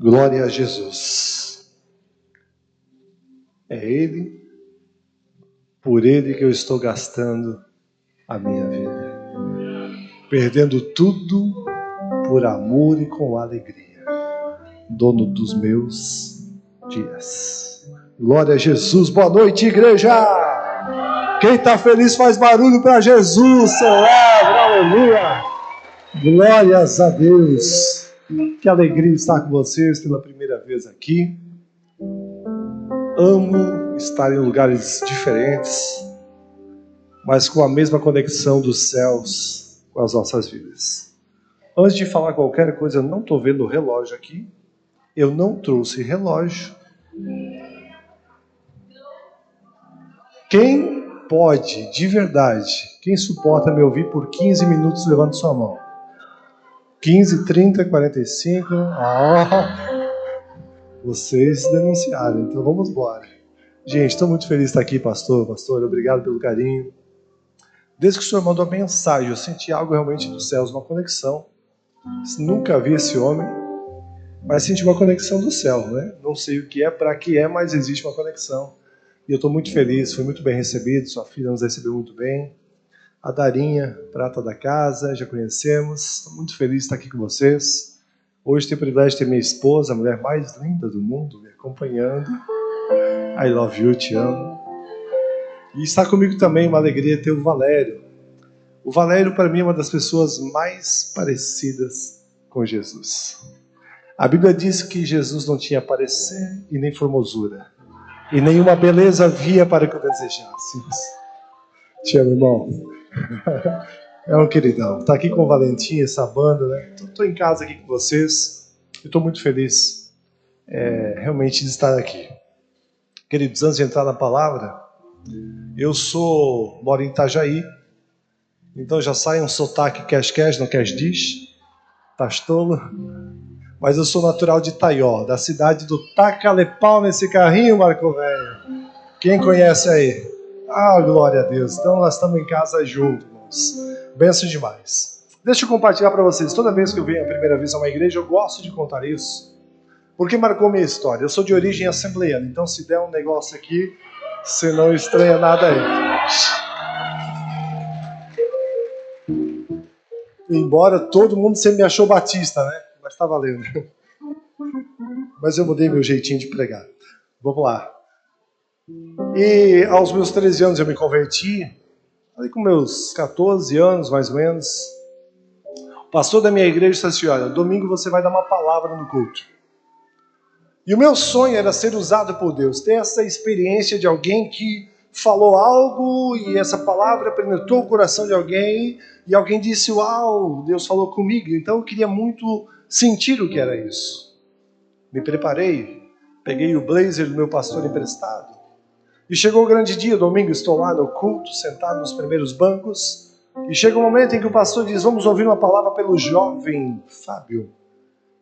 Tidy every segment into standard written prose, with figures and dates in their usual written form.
Glória a Jesus. É Ele, por Ele que eu estou gastando a minha vida. Perdendo tudo por amor e com alegria. Dono dos meus dias. Glória a Jesus. Boa noite, igreja! Quem está feliz faz barulho para Jesus. Celebra, aleluia! Glórias a Deus. Que alegria estar com vocês pela primeira vez aqui. Amo estar em lugares diferentes, mas com a mesma conexão dos céus com as nossas vidas. Antes de falar qualquer coisa, eu não estou vendo o relógio aqui. Eu não trouxe relógio. Quem pode, de verdade, quem suporta me ouvir por 15 minutos, levante sua mão. 15, 30, 45. Vocês denunciaram, então vamos embora. Gente, estou muito feliz de estar aqui, pastor. Pastor, obrigado pelo carinho. Desde que o senhor mandou a mensagem, eu senti algo realmente dos céus, uma conexão. Nunca vi esse homem, mas senti uma conexão do céu, né? Não sei o que é, para que é, mas existe uma conexão. E eu estou muito feliz, fui muito bem recebido, sua filha nos recebeu muito bem. A Darinha, prata da casa, já conhecemos. Estou muito feliz de estar aqui com vocês. Hoje tenho o privilégio de ter minha esposa, a mulher mais linda do mundo, me acompanhando. I love you, te amo. E está comigo também uma alegria ter o Valério. O Valério, para mim, é uma das pessoas mais parecidas com Jesus. A Bíblia diz que Jesus não tinha parecer e nem formosura. E nenhuma beleza havia para que o desejássemos. Te amo, irmão. É um queridão. Está aqui com o Valentim, essa banda, né? Estou em casa aqui com vocês. Estou muito feliz realmente de estar aqui. Queridos, antes de entrar na palavra, eu moro em Itajaí, então já sai um sotaque cash, não cash dish, tastolo. Mas eu sou natural de Itaió, da cidade do Taca-le-pau nesse carrinho, Marco Velho. Quem conhece aí? Ah, glória a Deus. Então nós estamos em casa juntos, irmãos. Benção demais. Deixa eu compartilhar para vocês. Toda vez que eu venho a primeira vez a uma igreja, eu gosto de contar isso, porque marcou minha história. Eu sou de origem assembleiana, então se der um negócio aqui, você não estranha nada aí. Embora todo mundo sempre me achou batista, né? Mas tá valendo. Mas eu mudei meu jeitinho de pregar. Vamos lá. E aos meus 13 anos eu me converti. Ali com meus 14 anos, mais ou menos. O pastor da minha igreja disse assim: olha, domingo você vai dar uma palavra no culto. E o meu sonho era ser usado por Deus. Ter essa experiência de alguém que falou algo e essa palavra penetrou o coração de alguém. E alguém disse, uau, Deus falou comigo. Então eu queria muito sentir o que era isso. Me preparei, peguei o blazer do meu pastor emprestado. E chegou o grande dia, domingo, estou lá no culto, sentado nos primeiros bancos. E chega um momento em que o pastor diz, vamos ouvir uma palavra pelo jovem Fábio.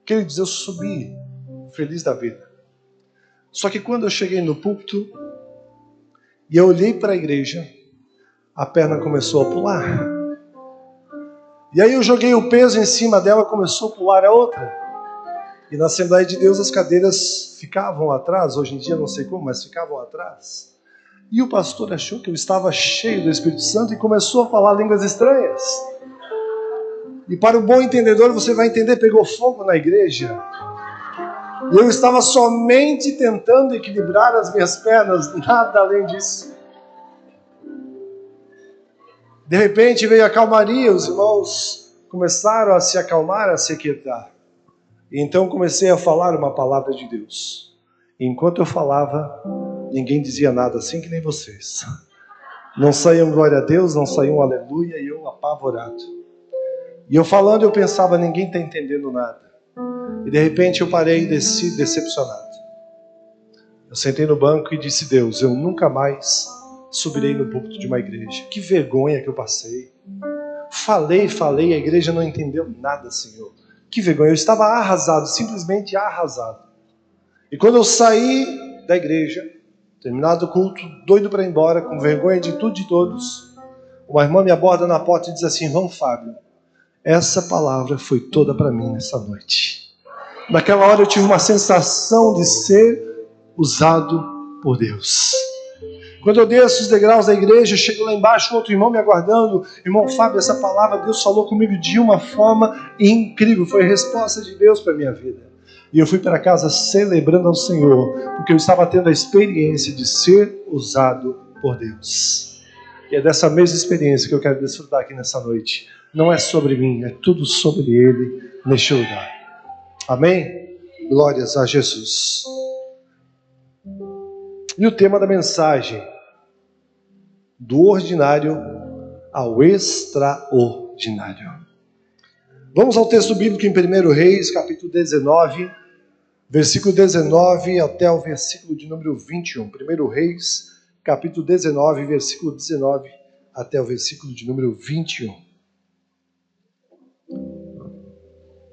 Queridos, eu subi, feliz da vida. Só que quando eu cheguei no púlpito, e eu olhei para a igreja, a perna começou a pular. E aí eu joguei o peso em cima dela, começou a pular a outra. E na Assembleia de Deus as cadeiras ficavam atrás, hoje em dia não sei como, mas ficavam atrás. E o pastor achou que eu estava cheio do Espírito Santo e começou a falar línguas estranhas. E para o bom entendedor, você vai entender, pegou fogo na igreja. E eu estava somente tentando equilibrar as minhas pernas, nada além disso. De repente veio a calmaria, os irmãos começaram a se acalmar, a se aquietar. E então comecei a falar uma palavra de Deus. E enquanto eu falava, ninguém dizia nada, assim que nem vocês. Não saíam glória a Deus, não saíam aleluia, e eu apavorado. E eu falando, eu pensava, ninguém está entendendo nada. E de repente eu parei e desci decepcionado. Eu sentei no banco e disse, Deus, eu nunca mais subirei no púlpito de uma igreja. Que vergonha que eu passei. Falei, a igreja não entendeu nada, Senhor. Que vergonha, eu estava arrasado, simplesmente arrasado. E quando eu saí da igreja, terminado o culto, doido para ir embora, com vergonha de tudo e de todos, uma irmã me aborda na porta e diz assim, irmão Fábio, essa palavra foi toda para mim nessa noite. Naquela hora eu tive uma sensação de ser usado por Deus. Quando eu desço os degraus da igreja, chego lá embaixo, outro irmão me aguardando. Irmão Fábio, essa palavra, Deus falou comigo de uma forma incrível. Foi a resposta de Deus para a minha vida. E eu fui para casa celebrando ao Senhor, porque eu estava tendo a experiência de ser usado por Deus. E é dessa mesma experiência que eu quero desfrutar aqui nessa noite. Não é sobre mim, é tudo sobre Ele neste lugar. Amém? Glórias a Jesus. E o tema da mensagem: do ordinário ao extraordinário. Vamos ao texto bíblico em 1 Reis, capítulo 19, versículo 19 até o versículo de número 21. 1 Reis, capítulo 19, versículo 19 até o versículo de número 21.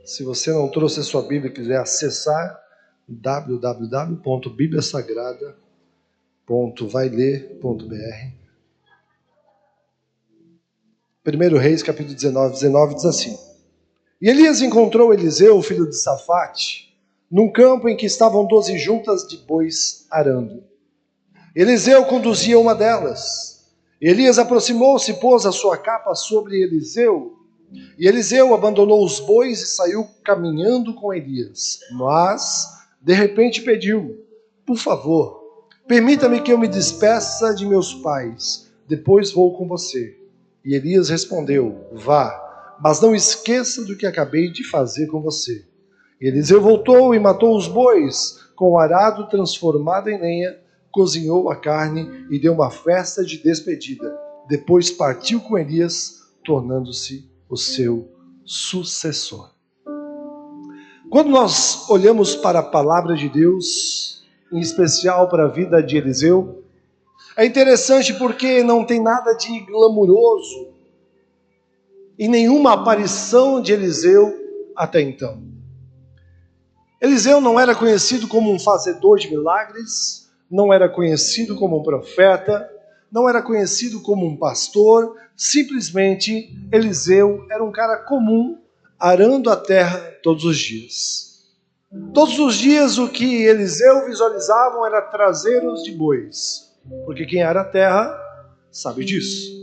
Se você não trouxe a sua Bíblia e quiser acessar, www.bibliasagrada.vailer.br. 1 Reis, capítulo 19 diz assim: E Elias encontrou Eliseu, filho de Safate, num campo em que estavam 12 juntas de bois arando. Eliseu conduzia uma delas. Elias aproximou-se e pôs a sua capa sobre Eliseu. E Eliseu abandonou os bois e saiu caminhando com Elias. Mas, de repente, pediu: Por favor, permita-me que eu me despeça de meus pais. Depois vou com você. E Elias respondeu: Vá, mas não esqueça do que acabei de fazer com você. E Eliseu voltou e matou os bois, com o arado transformado em lenha, cozinhou a carne e deu uma festa de despedida. Depois partiu com Elias, tornando-se o seu sucessor. Quando nós olhamos para a palavra de Deus, em especial para a vida de Eliseu, é interessante porque não tem nada de glamuroso e nenhuma aparição de Eliseu até então. Eliseu não era conhecido como um fazedor de milagres, não era conhecido como um profeta, não era conhecido como um pastor. Simplesmente Eliseu era um cara comum, arando a terra todos os dias. Todos os dias o que Eliseu visualizavam era traseiros de bois, porque quem ara a terra sabe disso.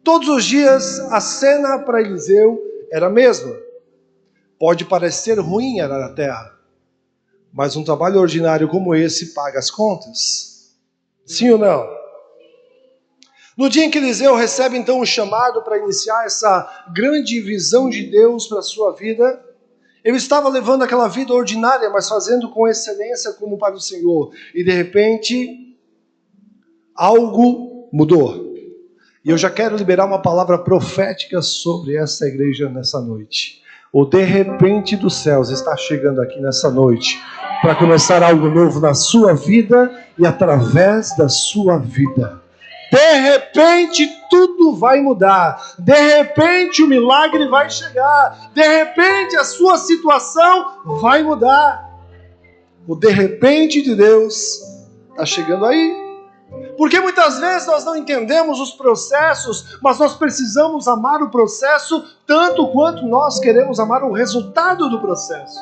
Todos os dias a cena para Eliseu era a mesma. Pode parecer ruim arar a terra, mas um trabalho ordinário como esse paga as contas. Sim ou não? No dia em que Eliseu recebe então um chamado para iniciar essa grande visão de Deus para a sua vida, ele estava levando aquela vida ordinária, mas fazendo com excelência como para o Senhor. E de repente, algo mudou. E eu já quero liberar uma palavra profética sobre essa igreja nessa noite. O de repente dos céus está chegando aqui nessa noite para começar algo novo na sua vida e através da sua vida. De repente tudo vai mudar, de repente o milagre vai chegar, de repente a sua situação vai mudar. O de repente de Deus está chegando aí. Porque muitas vezes nós não entendemos os processos, mas nós precisamos amar o processo tanto quanto nós queremos amar o resultado do processo.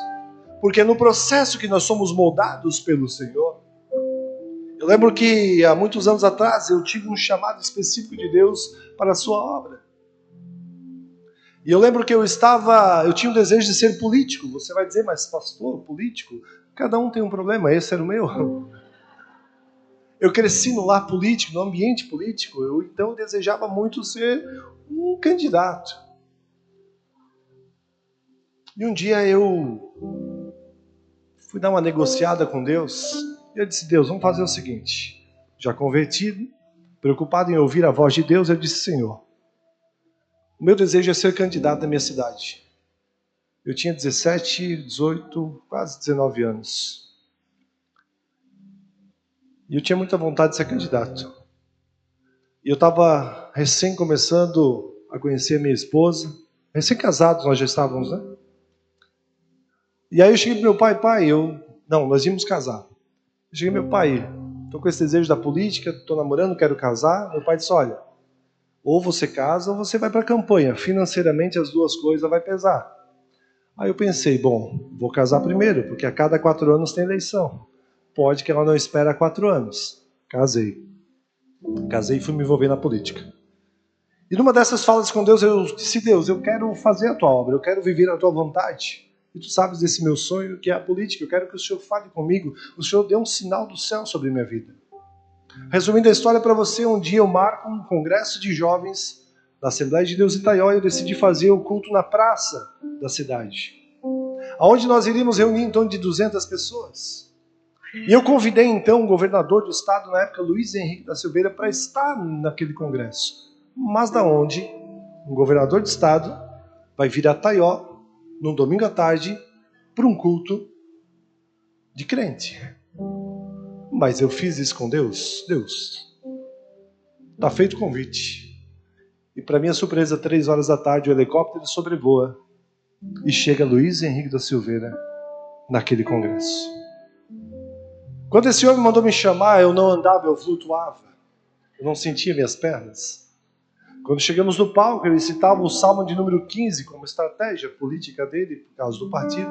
Porque é no processo que nós somos moldados pelo Senhor. Eu lembro que há muitos anos atrás eu tive um chamado específico de Deus para a sua obra. E eu lembro que eu tinha um desejo de ser político. Você vai dizer, mas pastor, político? Cada um tem um problema, esse era o meu. Eu cresci no lar político, no ambiente político, então eu desejava muito ser um candidato. E um dia eu fui dar uma negociada com Deus. Eu disse: Deus, vamos fazer o seguinte. Já convertido, preocupado em ouvir a voz de Deus, eu disse: Senhor, o meu desejo é ser candidato na minha cidade. Eu tinha 17, 18, quase 19 anos. E eu tinha muita vontade de ser candidato. E eu estava recém começando a conhecer a minha esposa. Recém-casados nós já estávamos, né? E aí eu cheguei pro meu pai, nós íamos casar. Eu cheguei meu pai, estou com esse desejo da política, estou namorando, quero casar. Meu pai disse: olha, ou você casa ou você vai para a campanha. Financeiramente as duas coisas vai pesar. Aí eu pensei, bom, vou casar primeiro, porque a cada 4 anos tem eleição. Pode que ela não espera 4 anos. Casei e fui me envolver na política. E numa dessas falas com Deus, eu disse, Deus, eu quero fazer a tua obra, eu quero viver a tua vontade. E tu sabes desse meu sonho, que é a política. Eu quero que o Senhor fale comigo. O Senhor deu um sinal do céu sobre a minha vida. Resumindo a história para você, um dia eu marco um congresso de jovens da Assembleia de Deus Itaió e eu decidi fazer o culto na praça da cidade, onde nós iríamos reunir em torno de 200 pessoas. E eu convidei então o governador do estado, na época, Luiz Henrique da Silveira, para estar naquele congresso. Mas da onde um governador de estado vai vir a Itaió, num domingo à tarde, para um culto de crente? Mas eu fiz isso com Deus. Deus, está feito o convite. E para minha surpresa, 3 horas da tarde, o helicóptero sobrevoa e chega Luiz Henrique da Silveira naquele congresso. Quando esse homem mandou me chamar, eu não andava, eu flutuava. Eu não sentia minhas pernas. Quando chegamos no palco, ele citava o Salmo de número 15 como estratégia política dele, por causa do partido.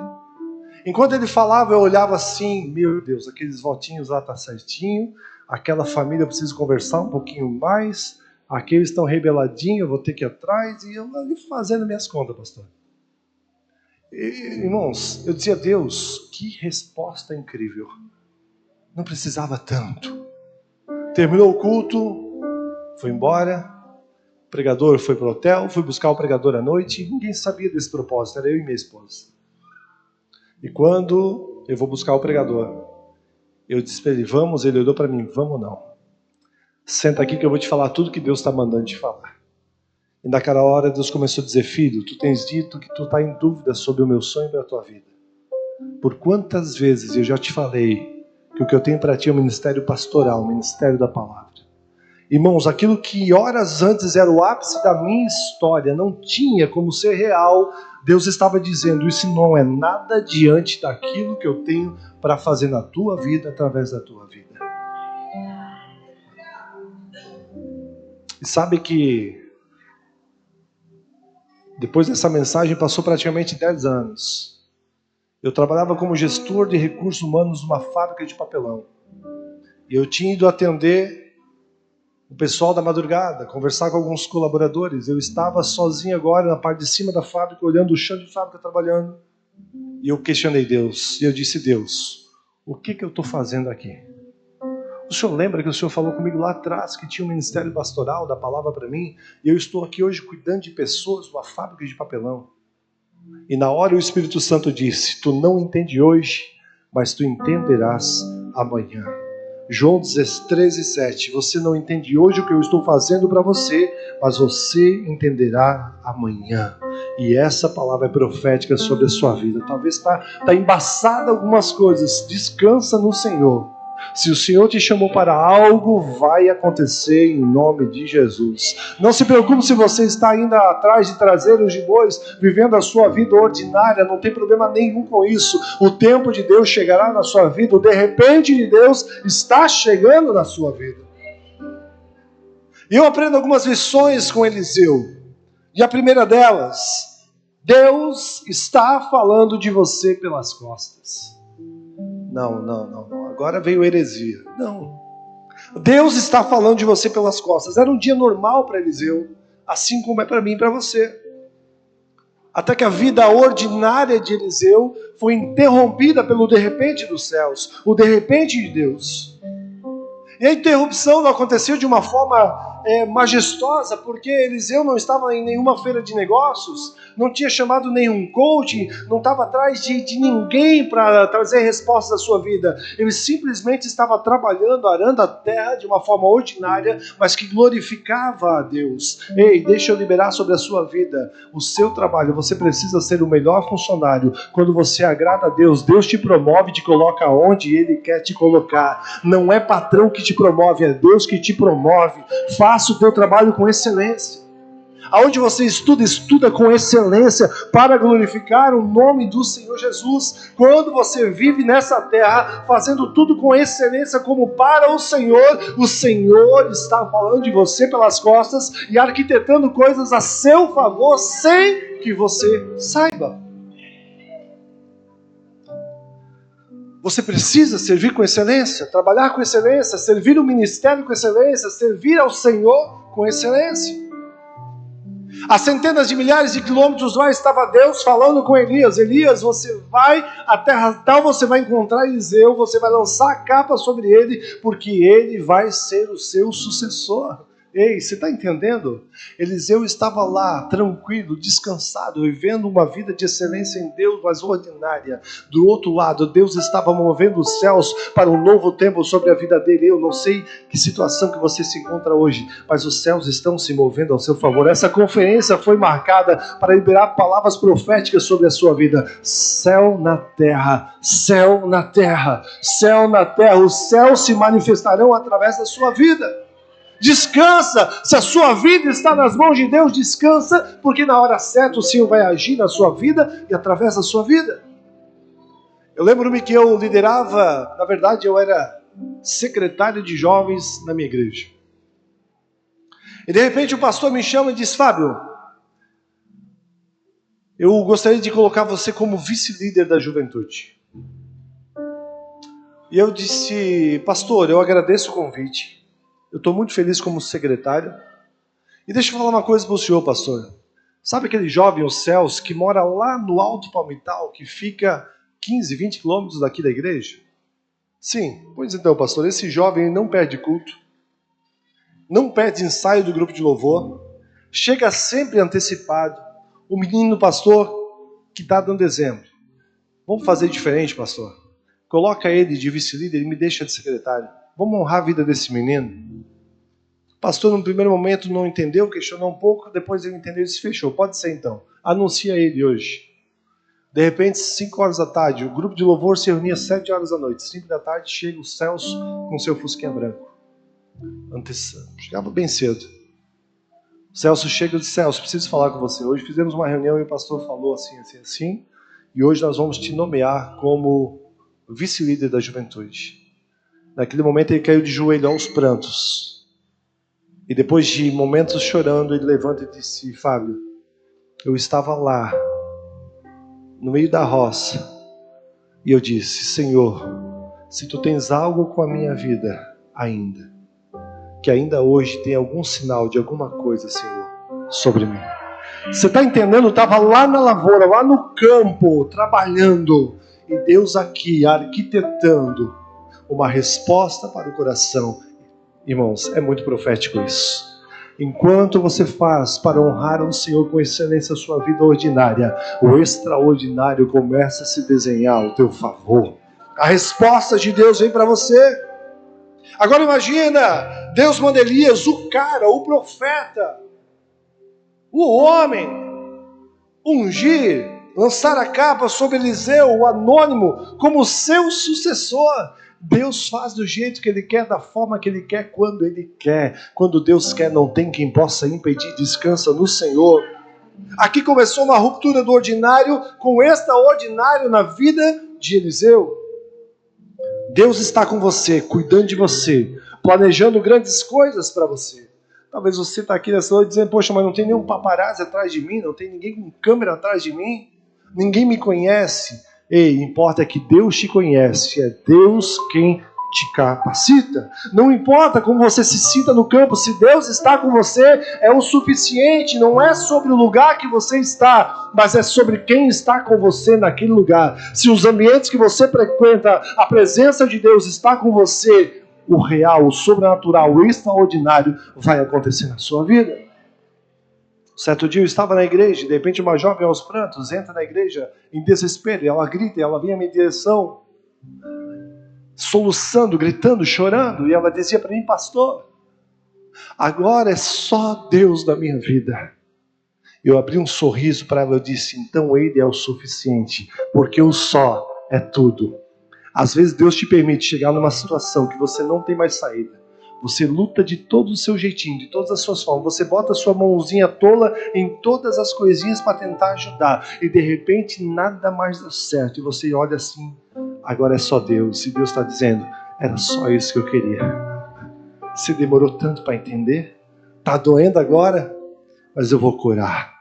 Enquanto ele falava, eu olhava assim, meu Deus, aqueles votinhos lá tá certinho, aquela família eu preciso conversar um pouquinho mais, aqueles estão rebeladinhos, eu vou ter que ir atrás, e eu ali fazendo minhas contas, pastor. E, irmãos, eu dizia, Deus, que resposta incrível. Não precisava tanto. Terminou o culto, foi embora. O pregador foi para o hotel, fui buscar o pregador à noite. Ninguém sabia desse propósito, era eu e minha esposa. E quando eu vou buscar o pregador, eu disse para ele, vamos, ele olhou para mim, vamos não. Senta aqui que eu vou te falar tudo que Deus está mandando te falar. E naquela hora Deus começou a dizer, filho, tu tens dito que tu está em dúvida sobre o meu sonho e a tua vida. Por quantas vezes eu já te falei que o que eu tenho para ti é o ministério pastoral, o ministério da palavra. Irmãos, aquilo que horas antes era o ápice da minha história, não tinha como ser real. Deus estava dizendo, isso não é nada diante daquilo que eu tenho para fazer na tua vida, através da tua vida. E sabe que depois dessa mensagem passou praticamente 10 anos. Eu trabalhava como gestor de recursos humanos numa fábrica de papelão. E eu tinha ido atender o pessoal da madrugada, conversar com alguns colaboradores. Eu estava sozinho agora na parte de cima da fábrica, olhando o chão de fábrica, trabalhando. E eu questionei Deus. E eu disse, Deus, o que eu estou fazendo aqui? O Senhor lembra que o Senhor falou comigo lá atrás que tinha um ministério pastoral da palavra para mim? E eu estou aqui hoje cuidando de pessoas numa fábrica de papelão. E na hora o Espírito Santo disse, tu não entende hoje, mas tu entenderás amanhã. João 13:7, você não entende hoje o que eu estou fazendo para você, mas você entenderá amanhã. E essa palavra é profética sobre a sua vida. Talvez está embaçada algumas coisas, descansa no Senhor. Se o Senhor te chamou para algo, vai acontecer em nome de Jesus. Não se preocupe se você está ainda atrás de traseiros de bois, vivendo a sua vida ordinária, não tem problema nenhum com isso. O tempo de Deus chegará na sua vida, o de repente de Deus está chegando na sua vida. E eu aprendo algumas lições com Eliseu. E a primeira delas, Deus está falando de você pelas costas. Não. Agora veio heresia. Não. Deus está falando de você pelas costas. Era um dia normal para Eliseu, assim como é para mim e para você. Até que a vida ordinária de Eliseu foi interrompida pelo de repente dos céus, o de repente de Deus. E a interrupção não aconteceu de uma forma majestosa, porque Eliseu não estava em nenhuma feira de negócios, não tinha chamado nenhum coach, não estava atrás de ninguém para trazer respostas à sua vida. Ele simplesmente estava trabalhando, arando a terra de uma forma ordinária, mas que glorificava a Deus. Ei, deixa eu liberar sobre a sua vida o seu trabalho. Você precisa ser o melhor funcionário. Quando você agrada a Deus, Deus te promove e te coloca onde Ele quer te colocar. Não é patrão que te promove, é Deus que te promove. Faça o teu trabalho com excelência. Aonde você estuda com excelência para glorificar o nome do Senhor Jesus. Quando você vive nessa terra fazendo tudo com excelência como para o Senhor está falando de você pelas costas e arquitetando coisas a seu favor sem que você saiba. Você precisa servir com excelência, trabalhar com excelência, servir o ministério com excelência, servir ao Senhor com excelência. A centenas de milhares de quilômetros lá estava Deus falando com Elias. Elias, você vai à terra tal, você vai encontrar Eliseu, você vai lançar a capa sobre ele, porque ele vai ser o seu sucessor. Ei, você está entendendo? Eliseu estava lá, tranquilo, descansado, vivendo uma vida de excelência em Deus, mas ordinária. Do outro lado, Deus estava movendo os céus para um novo tempo sobre a vida dele. Eu não sei que situação que você se encontra hoje, mas os céus estão se movendo ao seu favor. Essa conferência foi marcada para liberar palavras proféticas sobre a sua vida. Céu na terra, céu na terra, céu na terra. Os céus se manifestarão através da sua vida. Descansa, se a sua vida está nas mãos de Deus, descansa, porque na hora certa o Senhor vai agir na sua vida e através da sua vida. Eu lembro-me que eu liderava, na verdade eu era secretário de jovens na minha igreja. E de repente o pastor me chama e diz: Fábio, eu gostaria de colocar você como vice-líder da juventude. E eu disse: pastor, eu agradeço o convite. Eu estou muito feliz como secretário. E deixa eu falar uma coisa para o senhor, pastor. Sabe aquele jovem, os céus, que mora lá no Alto Palmital, que fica 15, 20 quilômetros daqui da igreja? Sim, pois então, pastor, esse jovem não perde culto, não perde ensaio do grupo de louvor, chega sempre antecipado. O menino pastor que está dando exemplo. Vamos fazer diferente, pastor. Coloca ele de vice-líder e me deixa de secretário. Vamos honrar a vida desse menino. O pastor, no primeiro momento, não entendeu, questionou um pouco, depois ele entendeu e se fechou. Pode ser então. Anuncia ele hoje. De repente, 5 horas da tarde, o grupo de louvor se reunia 7 horas da noite. 5 da tarde, chega os céus com seu fusquinha branco. Chegava bem cedo. Celso chega e diz: Celso, preciso falar com você. Hoje fizemos uma reunião e o pastor falou assim. E hoje nós vamos te nomear como vice-líder da juventude. Naquele momento ele caiu de joelho aos prantos. E depois de momentos chorando, ele levanta e disse: Fábio, eu estava lá, no meio da roça, e eu disse: Senhor, se tu tens algo com a minha vida ainda, que ainda hoje tem algum sinal de alguma coisa, Senhor, sobre mim. Você está entendendo? Eu estava lá na lavoura, lá no campo, trabalhando, e Deus aqui, arquitetando uma resposta para o coração. Irmãos, é muito profético isso. Enquanto você faz para honrar o Senhor com excelência a sua vida ordinária, o extraordinário começa a se desenhar ao teu favor. A resposta de Deus vem para você. Agora imagina, Deus manda Elias, o cara, o profeta, o homem, ungir, lançar a capa sobre Eliseu, o anônimo, como seu sucessor. Deus faz do jeito que Ele quer, da forma que Ele quer, quando Ele quer. Quando Deus quer, não tem quem possa impedir. Descansa no Senhor. Aqui começou uma ruptura do ordinário com o extraordinário na vida de Eliseu. Deus está com você, cuidando de você, planejando grandes coisas para você. Talvez você está aqui nessa noite dizendo: poxa, mas não tem nenhum paparazzi atrás de mim, não tem ninguém com câmera atrás de mim, ninguém me conhece. Ei, importa que Deus te conhece, é Deus quem te capacita. Não importa como você se sinta no campo, se Deus está com você, é o suficiente. Não é sobre o lugar que você está, mas é sobre quem está com você naquele lugar. Se os ambientes que você frequenta, a presença de Deus está com você, o real, o sobrenatural, o extraordinário vai acontecer na sua vida. Certo dia eu estava na igreja, de repente uma jovem aos prantos entra na igreja em desespero, ela grita, ela vinha à minha direção, soluçando, gritando, chorando, e ela dizia para mim: pastor, agora é só Deus na minha vida. Eu abri um sorriso para ela, eu disse: então Ele é o suficiente, porque o só é tudo. Às vezes Deus te permite chegar numa situação que você não tem mais saída. Você luta de todo o seu jeitinho, de todas as suas formas. Você bota a sua mãozinha tola em todas as coisinhas para tentar ajudar. E de repente nada mais dá certo. E você olha assim: agora é só Deus. E Deus está dizendo: era só isso que eu queria. Você demorou tanto para entender? Está doendo agora? Mas eu vou curar.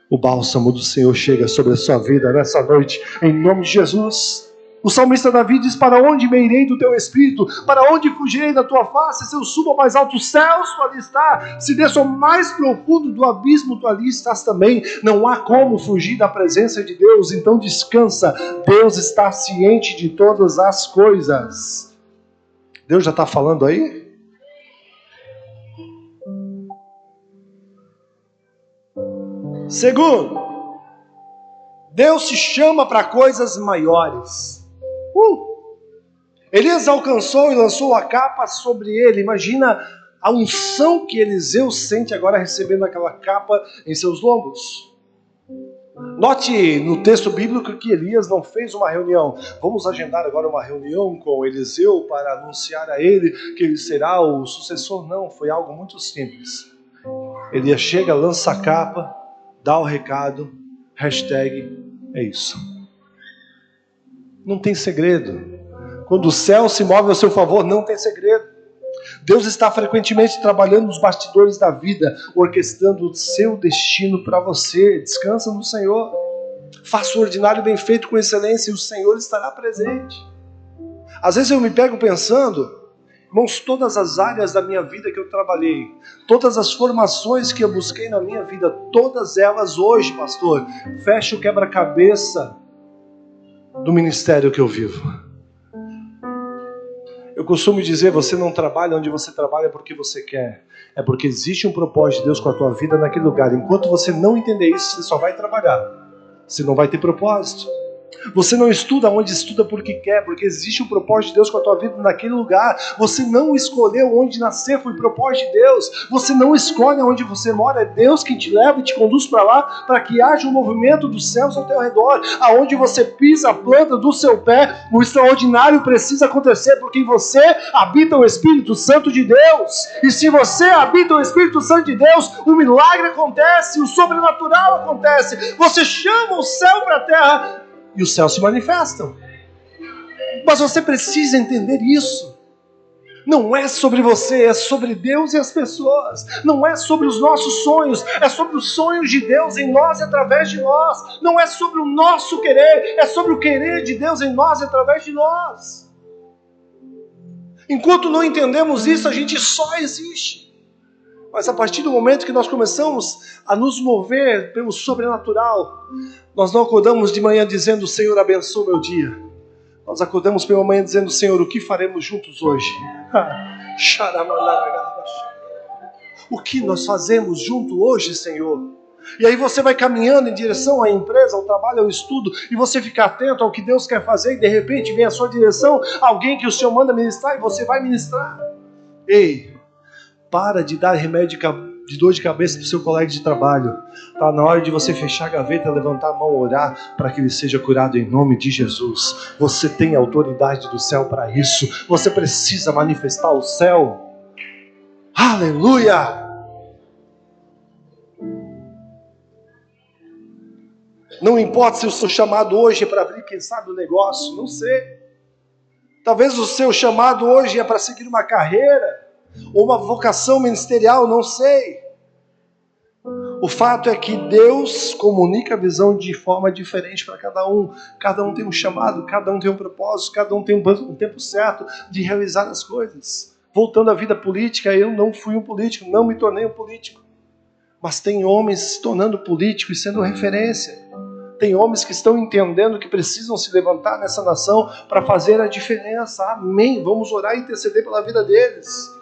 O bálsamo do Senhor chega sobre a sua vida nessa noite, em nome de Jesus. O salmista Davi diz: para onde me irei do teu espírito? Para onde fugirei da tua face? Se eu subo ao mais altos céus, tu ali está. Se desço ao mais profundo do abismo, tu ali estás também. Não há como fugir da presença de Deus, então descansa. Deus está ciente de todas as coisas. Deus já está falando aí? Segundo, Deus te chama para coisas maiores. Elias alcançou e lançou a capa sobre ele. Imagina a unção que Eliseu sente agora recebendo aquela capa em seus lombos. Note no texto bíblico que Elias não fez uma reunião. Vamos agendar agora uma reunião com Eliseu para anunciar a ele que ele será o sucessor. Não, foi algo muito simples. Elias chega, lança a capa, dá o recado, hashtag é isso. Não tem segredo. Quando o céu se move ao seu favor, não tem segredo. Deus está frequentemente trabalhando nos bastidores da vida, orquestrando o seu destino para você. Descansa no Senhor. Faça o ordinário bem feito com excelência e o Senhor estará presente. Às vezes eu me pego pensando, irmãos, todas as áreas da minha vida que eu trabalhei, todas as formações que eu busquei na minha vida, todas elas hoje, pastor, fecha o quebra-cabeça do ministério que eu vivo. Eu costumo dizer, você não trabalha onde você trabalha porque você quer. É porque existe um propósito de Deus com a tua vida naquele lugar. Enquanto você não entender isso, você só vai trabalhar. Você não vai ter propósito. Você não estuda onde estuda porque quer, porque existe um propósito de Deus com a tua vida naquele lugar. Você não escolheu onde nascer, foi propósito de Deus. Você não escolhe onde você mora, é Deus quem te leva e te conduz para lá, para que haja um movimento dos céus ao teu redor. Aonde você pisa a planta do seu pé, o extraordinário precisa acontecer, porque em você habita o Espírito Santo de Deus. E se você habita o Espírito Santo de Deus, o milagre acontece, o sobrenatural acontece. Você chama o céu para a terra e os céus se manifestam. Mas você precisa entender isso. Não é sobre você, é sobre Deus e as pessoas. Não é sobre os nossos sonhos, é sobre os sonhos de Deus em nós e através de nós. Não é sobre o nosso querer, é sobre o querer de Deus em nós e através de nós. Enquanto não entendemos isso, a gente só existe. Mas a partir do momento que nós começamos a nos mover pelo sobrenatural, nós não acordamos de manhã dizendo: Senhor, abençoa o meu dia. Nós acordamos pela manhã dizendo: Senhor, o que faremos juntos hoje? O que nós fazemos junto hoje, Senhor? E aí você vai caminhando em direção à empresa, ao trabalho, ao estudo, e você fica atento ao que Deus quer fazer, e de repente vem à sua direção alguém que o Senhor manda ministrar, e você vai ministrar. Ei, para de dar remédio de dor de cabeça para o seu colega de trabalho. Está na hora de você fechar a gaveta, levantar a mão, orar para que ele seja curado em nome de Jesus. Você tem autoridade do céu para isso. Você precisa manifestar o céu. Aleluia! Não importa se o seu chamado hoje é para abrir, quem sabe, o negócio. Não sei. Talvez o seu chamado hoje é para seguir uma carreira ou uma vocação ministerial, não sei. O fato é que Deus comunica a visão de forma diferente para cada um. Cada um tem um chamado, cada um tem um propósito, cada um tem um tempo certo de realizar as coisas. Voltando à vida política, eu não fui um político, não me tornei um político. Mas tem homens se tornando políticos e sendo referência. Tem homens que estão entendendo que precisam se levantar nessa nação para fazer a diferença. Amém. Vamos orar e interceder pela vida deles.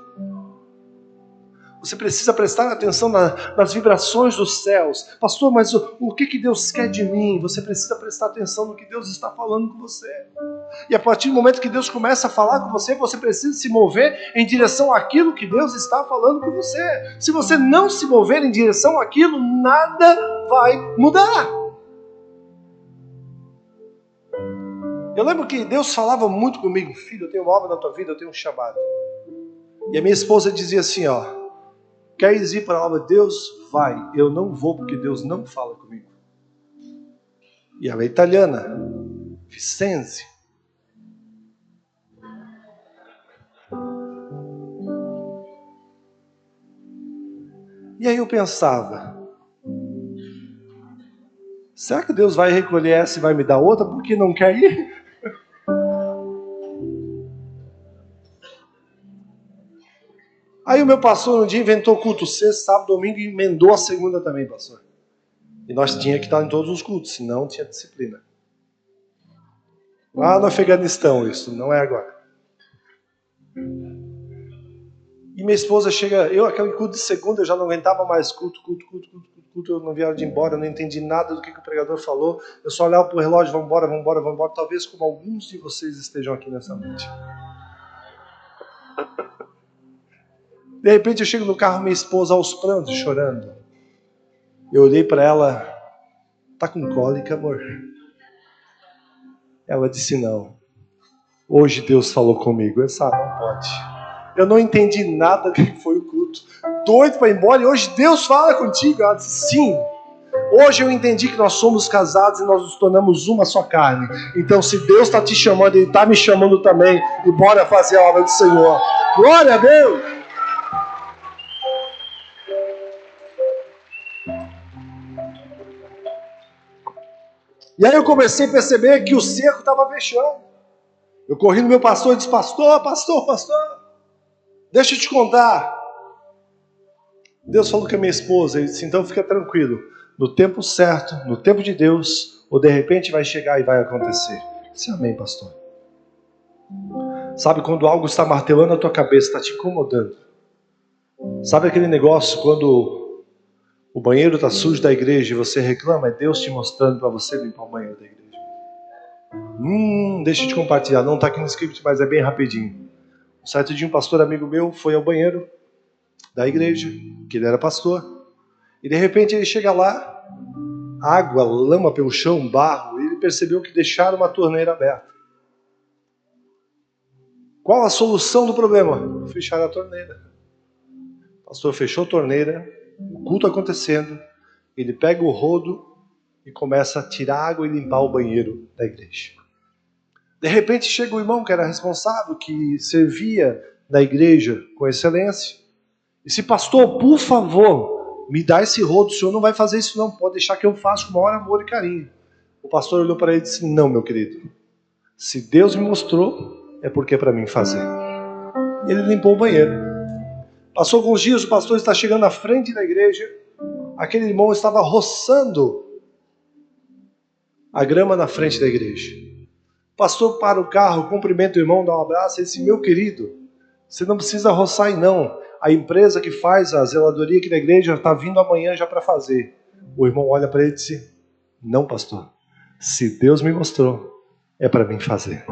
Você precisa prestar atenção nas vibrações dos céus. Pastor, mas o que Deus quer de mim? Você precisa prestar atenção no que Deus está falando com você. E a partir do momento que Deus começa a falar com você, você precisa se mover em direção àquilo que Deus está falando com você. Se você não se mover em direção àquilo, nada vai mudar. Eu lembro que Deus falava muito comigo: filho, eu tenho uma obra na tua vida, eu tenho um chamado. E a minha esposa dizia assim, ó: queres ir para a obra de Deus? Vai. Eu não vou porque Deus não fala comigo. E ela é italiana, Vicenzi. E aí eu pensava: será que Deus vai recolher essa e vai me dar outra porque não quer ir? Aí o meu pastor um dia inventou culto sexta, sábado, domingo e emendou a segunda também, pastor. E nós tínhamos que estar em todos os cultos, senão tinha disciplina. Lá no Afeganistão isso, não é agora. E minha esposa chega, aquele culto de segunda, eu já não aguentava mais culto, eu não via hora de ir embora, eu não entendi nada do que o pregador falou, eu só olhava pro relógio, vamos embora, talvez como alguns de vocês estejam aqui nessa noite. De repente eu chego no carro, minha esposa aos prantos, chorando. Eu olhei para ela, tá com cólica, amor? Ela disse não. Hoje Deus falou comigo, essa não pode. Eu não entendi nada do que foi o culto. Doido para ir embora e hoje Deus fala contigo. Ela disse sim. Hoje eu entendi que nós somos casados e nós nos tornamos uma só carne. Então se Deus está te chamando, Ele está me chamando também. E bora fazer a obra do Senhor. Glória a Deus! E aí eu comecei a perceber que o cerco estava fechando. Eu corri no meu pastor e disse, pastor, deixa eu te contar. Deus falou com a minha esposa, ele disse, então fica tranquilo. No tempo certo, no tempo de Deus, ou de repente vai chegar e vai acontecer. Eu disse, amém, pastor. Sabe quando algo está martelando a tua cabeça, está te incomodando? Sabe aquele negócio quando o banheiro está sujo da igreja e você reclama? É Deus te mostrando para você limpar o banheiro da igreja. Deixa eu te compartilhar, não está aqui no script, mas é bem rapidinho. Um certo dia um pastor amigo meu foi ao banheiro da igreja, que ele era pastor, e de repente ele chega lá, água, lama pelo chão, barro, e ele percebeu que deixaram uma torneira aberta. Qual a solução do problema? Fechar a torneira. O pastor fechou a torneira, o culto acontecendo, ele pega o rodo e começa a tirar água e limpar o banheiro da igreja. De repente chega o irmão que era responsável, que servia na igreja com excelência, e disse, pastor, por favor, me dá esse rodo, o senhor não vai fazer isso não, pode deixar que eu faço com o maior amor e carinho. O pastor olhou para ele e disse, não, meu querido, se Deus me mostrou, é porque é para mim fazer. Ele limpou o banheiro. Passou alguns dias, o pastor está chegando na frente da igreja, aquele irmão estava roçando a grama na frente da igreja. O pastor para o carro, cumprimenta o irmão, dá um abraço e disse, meu querido, você não precisa roçar aí não. A empresa que faz a zeladoria aqui da igreja está vindo amanhã já para fazer. O irmão olha para ele e disse, não, pastor, se Deus me mostrou, é para mim fazer.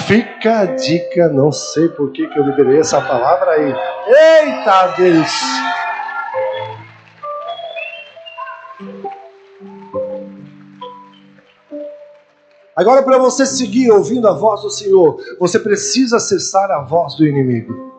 Fica a dica, não sei por que eu liberei essa palavra aí. Eita Deus! Agora, para você seguir ouvindo a voz do Senhor, você precisa cessar a voz do inimigo.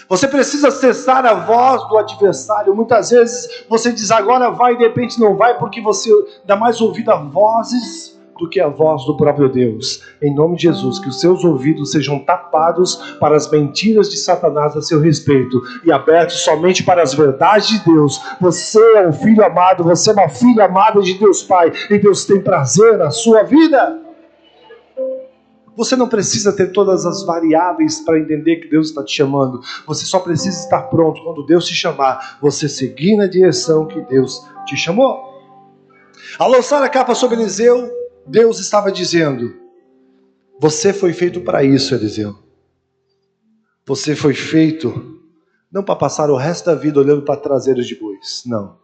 Você precisa cessar a voz do adversário. Muitas vezes você diz agora vai e de repente não vai, porque você dá mais ouvido a vozes do que a voz do próprio Deus. Em nome de Jesus, que os seus ouvidos sejam tapados para as mentiras de Satanás a seu respeito e abertos somente para as verdades de Deus. Você é um filho amado, você é uma filha amada de Deus Pai, e Deus tem prazer na sua vida. Você não precisa ter todas as variáveis para entender que Deus está te chamando. Você só precisa estar pronto quando Deus te chamar, você seguir na direção que Deus te chamou. Ao lançar a capa sobre Eliseu, Deus estava dizendo, você foi feito para isso, Eliseu. Você foi feito não para passar o resto da vida olhando para traseiros de bois, não.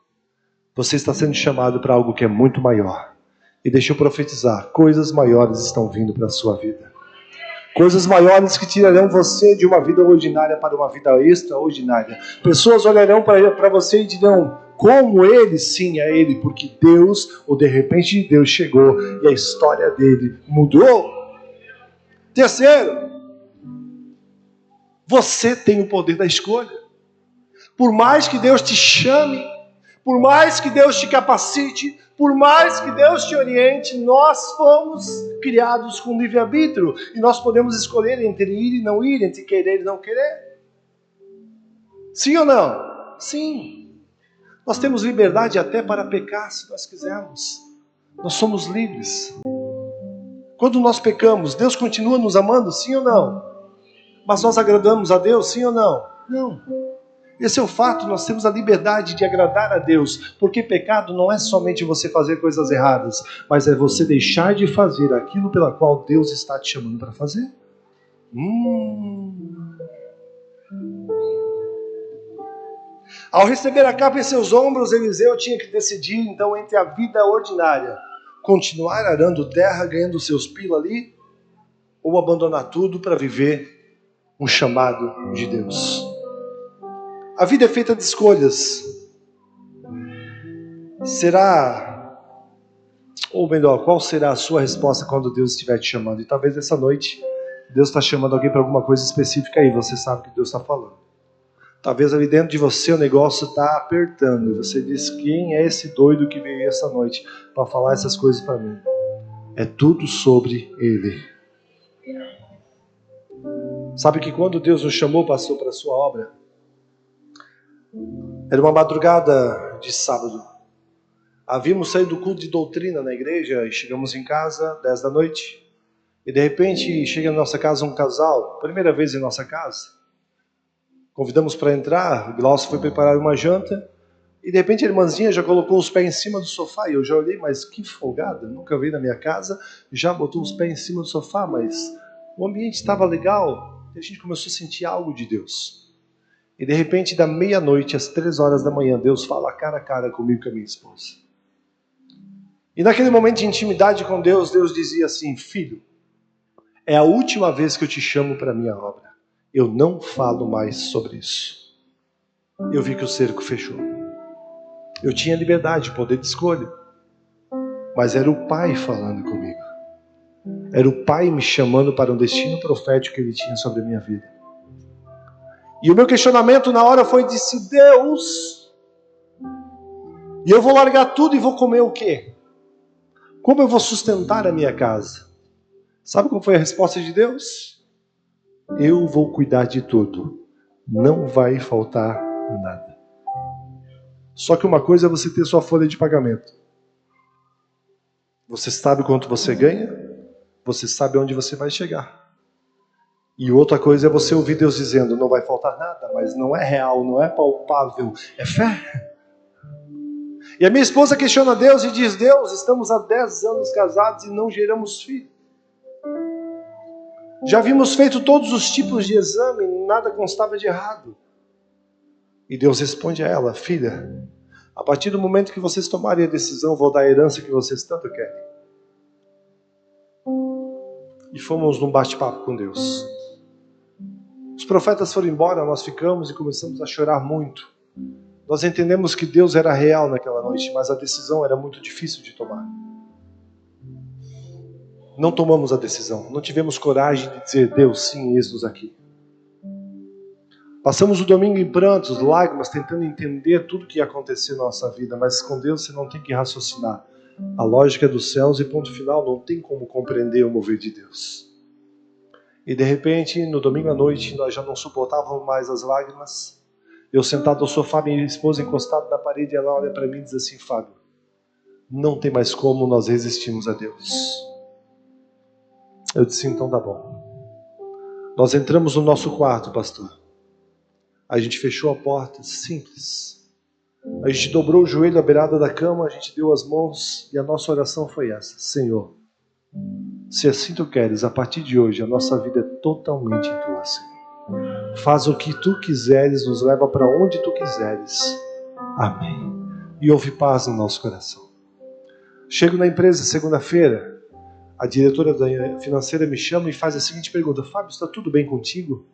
Você está sendo chamado para algo que é muito maior. E deixa eu profetizar, coisas maiores estão vindo para a sua vida. Coisas maiores que tirarão você de uma vida ordinária para uma vida extraordinária. Pessoas olharão para você e dirão, como ele? Sim, é ele, porque Deus, ou de repente Deus chegou e a história dele mudou. Terceiro, você tem o poder da escolha. Por mais que Deus te chame, por mais que Deus te capacite, por mais que Deus te oriente, nós fomos criados com livre-arbítrio e nós podemos escolher entre ir e não ir, entre querer e não querer. Sim ou não? Sim. Nós temos liberdade até para pecar se nós quisermos. Nós somos livres. Quando nós pecamos, Deus continua nos amando, sim ou não? Mas nós agradamos a Deus, sim ou não? Não. Esse é o fato, nós temos a liberdade de agradar a Deus, porque pecado não é somente você fazer coisas erradas, mas é você deixar de fazer aquilo pela qual Deus está te chamando para fazer. Ao receber a capa em seus ombros, Eliseu tinha que decidir então entre a vida ordinária, continuar arando terra, ganhando seus pila ali, ou abandonar tudo para viver um chamado de Deus. A vida é feita de escolhas. Ou melhor, qual será a sua resposta quando Deus estiver te chamando? E talvez essa noite Deus está chamando alguém para alguma coisa específica aí, você sabe que Deus está falando. Talvez ali dentro de você o negócio está apertando e você diz, quem é esse doido que veio essa noite para falar essas coisas para mim? É tudo sobre Ele. Sabe que quando Deus nos chamou, pastor, para a sua obra, era uma madrugada de sábado. Havíamos saído do culto de doutrina na igreja e chegamos em casa, 10 da noite. E de repente chega na nossa casa um casal, primeira vez em nossa casa. Convidamos para entrar, o Glaucio foi preparar uma janta. E de repente a irmãzinha já colocou os pés em cima do sofá. E eu já olhei, mas que folgada, nunca vi na minha casa. Já botou os pés em cima do sofá, mas o ambiente estava legal. E a gente começou a sentir algo de Deus. E de repente, da meia-noite às 3 horas da manhã, Deus fala cara a cara comigo e com a minha esposa. E naquele momento de intimidade com Deus, Deus dizia assim, filho, é a última vez que eu te chamo para a minha obra. Eu não falo mais sobre isso. Eu vi que o cerco fechou. Eu tinha liberdade, poder de escolha. Mas era o Pai falando comigo. Era o Pai me chamando para um destino profético que Ele tinha sobre a minha vida. E o meu questionamento na hora foi, disse, Deus, e eu vou largar tudo e vou comer o quê? Como eu vou sustentar a minha casa? Sabe qual foi a resposta de Deus? Eu vou cuidar de tudo. Não vai faltar nada. Só que uma coisa é você ter sua folha de pagamento. Você sabe quanto você ganha, você sabe onde você vai chegar. E outra coisa é você ouvir Deus dizendo, não vai faltar nada, mas não é real, não é palpável, é fé. E a minha esposa questiona Deus e diz, Deus, estamos há 10 anos casados e não geramos filho. Já vimos feito todos os tipos de exame, nada constava de errado. E Deus responde a ela, filha, a partir do momento que vocês tomarem a decisão, vou dar a herança que vocês tanto querem. E fomos num bate-papo com Deus. Os profetas foram embora, nós ficamos e começamos a chorar muito. Nós entendemos que Deus era real naquela noite, mas a decisão era muito difícil de tomar. Não tomamos a decisão, não tivemos coragem de dizer, Deus, sim, eis-nos aqui. Passamos o domingo em prantos, lágrimas, tentando entender tudo o que ia acontecer na nossa vida, mas com Deus você não tem que raciocinar. A lógica é dos céus e ponto final, não tem como compreender o mover de Deus. E de repente, no domingo à noite, nós já não suportávamos mais as lágrimas. Eu sentado no sofá, minha esposa encostada na parede, ela olha para mim e diz assim, Fábio, não tem mais como nós resistirmos a Deus. Eu disse, então tá bom. Nós entramos no nosso quarto, pastor. A gente fechou a porta, simples. A gente dobrou o joelho à beirada da cama, a gente deu as mãos e a nossa oração foi essa. Senhor, se assim tu queres, a partir de hoje a nossa vida é totalmente tua, Senhor. Faz o que tu quiseres, nos leva para onde tu quiseres. Amém. E houve paz no nosso coração. Chego na empresa segunda-feira, a diretora da financeira me chama e faz a seguinte pergunta, Fábio, está tudo bem contigo?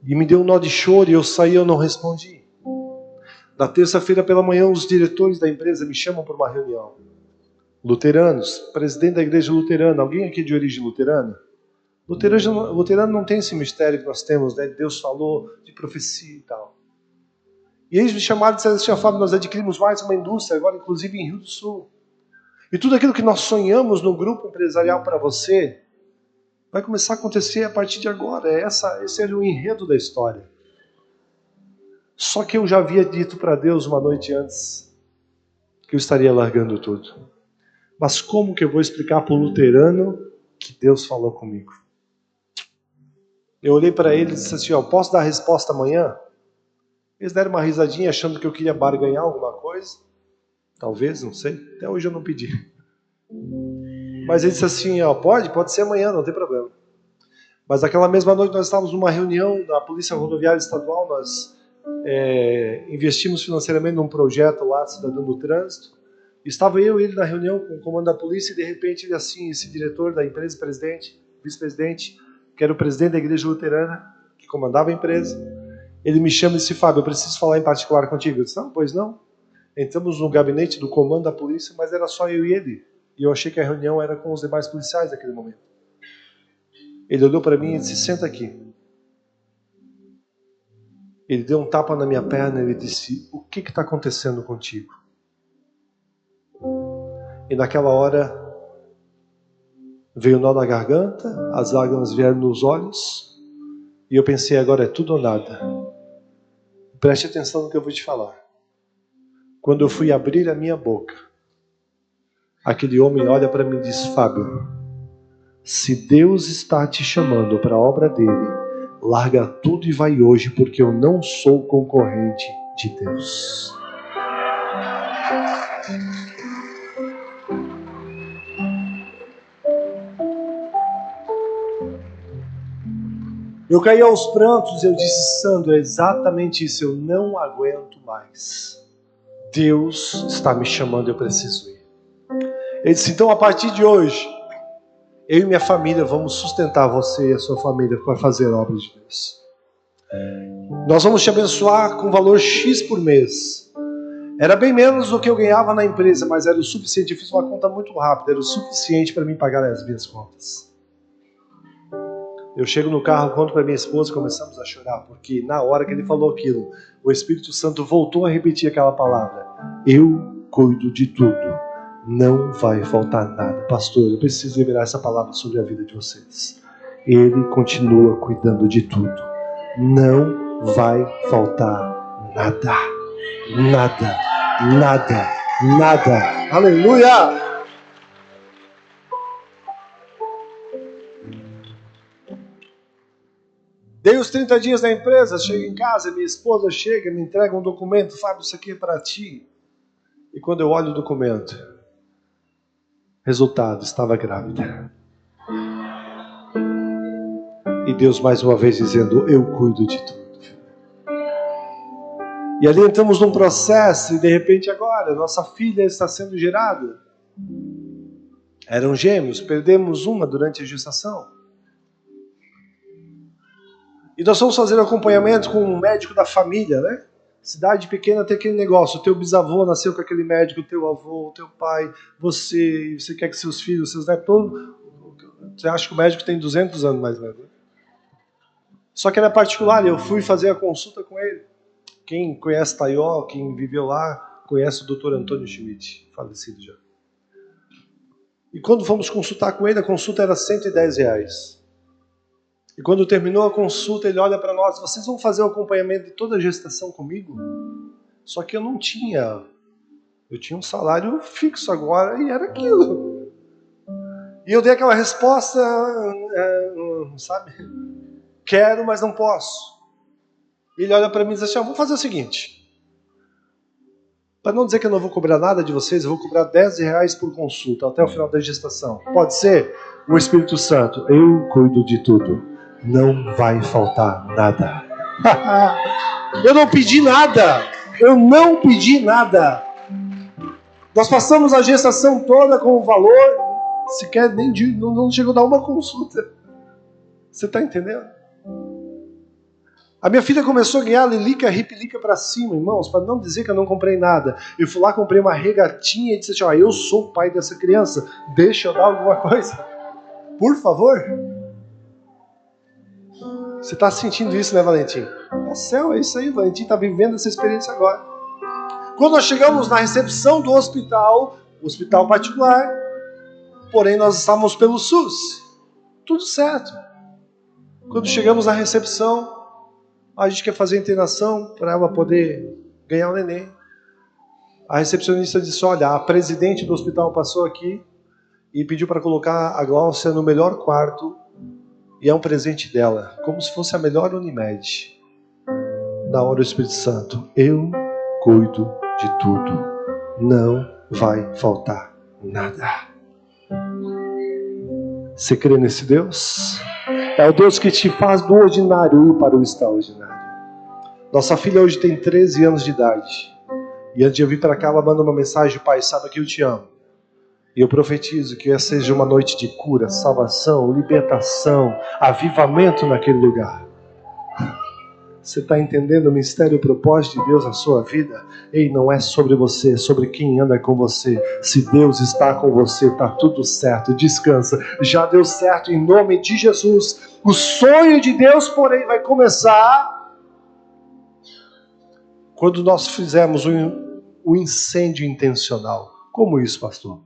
E me deu um nó de choro e eu saí e eu não respondi. Na terça-feira pela manhã, os diretores da empresa me chamam para uma reunião. Luteranos, presidente da igreja luterana, alguém aqui de origem luterana? Luterano não tem esse mistério que nós temos, né? Deus falou de profecia e tal. E eles me chamaram e disseram assim, Fábio, nós adquirimos mais uma indústria, agora inclusive em Rio do Sul. E tudo aquilo que nós sonhamos no grupo empresarial para você, vai começar a acontecer a partir de agora. Esse era o enredo da história. Só que eu já havia dito para Deus uma noite antes que eu estaria largando tudo. Mas como que eu vou explicar para o luterano que Deus falou comigo? Eu olhei para eles e disse assim, ó, posso dar a resposta amanhã? Eles deram uma risadinha achando que eu queria barganhar alguma coisa. Talvez, não sei. Até hoje eu não pedi. Mas ele disse assim, ó, pode ser amanhã, não tem problema. Mas naquela mesma noite nós estávamos numa reunião da Polícia Rodoviária Estadual, nós investimos financeiramente num projeto lá, Cidadão do Trânsito. Estava eu e ele na reunião com o comando da polícia e de repente ele assim, esse diretor da empresa, presidente, vice-presidente, que era o presidente da igreja luterana, que comandava a empresa, ele me chama e disse, Fábio, eu preciso falar em particular contigo. Eu disse, não, pois não. Entramos no gabinete do comando da polícia, mas era só eu e ele. E eu achei que a reunião era com os demais policiais naquele momento. Ele olhou para mim e disse, senta aqui. Ele deu um tapa na minha perna e ele disse, o que está acontecendo contigo? E naquela hora veio o nó na garganta, as lágrimas vieram nos olhos e eu pensei, agora é tudo ou nada. Preste atenção no que eu vou te falar. Quando eu fui abrir a minha boca, aquele homem olha para mim e diz, Fábio, se Deus está te chamando para a obra dele, larga tudo e vai hoje, porque eu não sou concorrente de Deus. Eu caí aos prantos e eu disse, Sandro, é exatamente isso, eu não aguento mais. Deus está me chamando, eu preciso ir. Ele disse, então a partir de hoje, eu e minha família vamos sustentar você e a sua família para fazer a obra de Deus. Nós vamos te abençoar com valor X por mês. Era bem menos do que eu ganhava na empresa, mas era o suficiente. Eu fiz uma conta muito rápida, era o suficiente para mim pagar as minhas contas. Eu chego no carro, conto para minha esposa, começamos a chorar, porque na hora que ele falou aquilo, o Espírito Santo voltou a repetir aquela palavra. Eu cuido de tudo, não vai faltar nada. Pastor, eu preciso liberar essa palavra sobre a vida de vocês. Ele continua cuidando de tudo. Não vai faltar nada. Nada, nada, nada. Aleluia! Dei os 30 dias na empresa, chego em casa, minha esposa chega, me entrega um documento, Fábio, isso aqui é para ti. E quando eu olho o documento, resultado, estava grávida. E Deus mais uma vez dizendo, eu cuido de tudo. E ali entramos num processo e de repente agora, nossa filha está sendo gerada. Eram gêmeos, perdemos uma durante a gestação. E nós vamos fazer acompanhamento com um médico da família, né? Cidade pequena tem aquele negócio, o teu bisavô nasceu com aquele médico, o teu avô, o teu pai, você quer que seus filhos, seus netos, todo... Você acha que o médico tem 200 anos mais velho, né? Só que era particular, eu fui fazer a consulta com ele. Quem conhece Taió, quem viveu lá, conhece o Dr. Antônio Schmidt, falecido já. E quando fomos consultar com ele, a consulta era R$110. E quando terminou a consulta, ele olha para nós, vocês vão fazer o acompanhamento de toda a gestação comigo? Só que eu não tinha. Eu tinha um salário fixo agora e era aquilo. E eu dei aquela resposta, sabe? Quero, mas não posso. Ele olha para mim e diz assim, vamos fazer o seguinte. Para não dizer que eu não vou cobrar nada de vocês, eu vou cobrar R$10 por consulta até o final da gestação. Pode ser? O Espírito Santo, eu cuido de tudo. Não vai faltar nada. Eu não pedi nada. Eu não pedi nada. Nós passamos a gestação toda com o valor, sequer nem não chegou a dar uma consulta. Você está entendendo? A minha filha começou a ganhar lilica, ripilica para cima, irmãos, para não dizer que eu não comprei nada. Eu fui lá, comprei uma regatinha e disse assim, eu sou o pai dessa criança, deixa eu dar alguma coisa. Por favor. Você está sentindo isso, né, Valentim? É céu, é isso aí, Valentim está vivendo essa experiência agora. Quando nós chegamos na recepção do hospital particular, porém nós estávamos pelo SUS, tudo certo. Quando chegamos na recepção, a gente quer fazer a internação para ela poder ganhar o neném. A recepcionista disse, olha, a presidente do hospital passou aqui e pediu para colocar a Gláucia no melhor quarto E é um presente dela, como se fosse a melhor Unimed. Na hora do Espírito Santo, eu cuido de tudo. Não vai faltar nada. Você crê nesse Deus? É o Deus que te faz do ordinário ir para o extraordinário. Nossa filha hoje tem 13 anos de idade. E antes de eu vir para cá, ela manda uma mensagem: pai, sabe que eu te amo. E eu profetizo que essa seja uma noite de cura, salvação, libertação, avivamento naquele lugar. Você está entendendo o mistério e o propósito de Deus na sua vida? Ei, não é sobre você, é sobre quem anda com você. Se Deus está com você, está tudo certo, descansa. Já deu certo em nome de Jesus. O sonho de Deus, porém, vai começar quando nós fizermos o incêndio intencional. Como isso, pastor?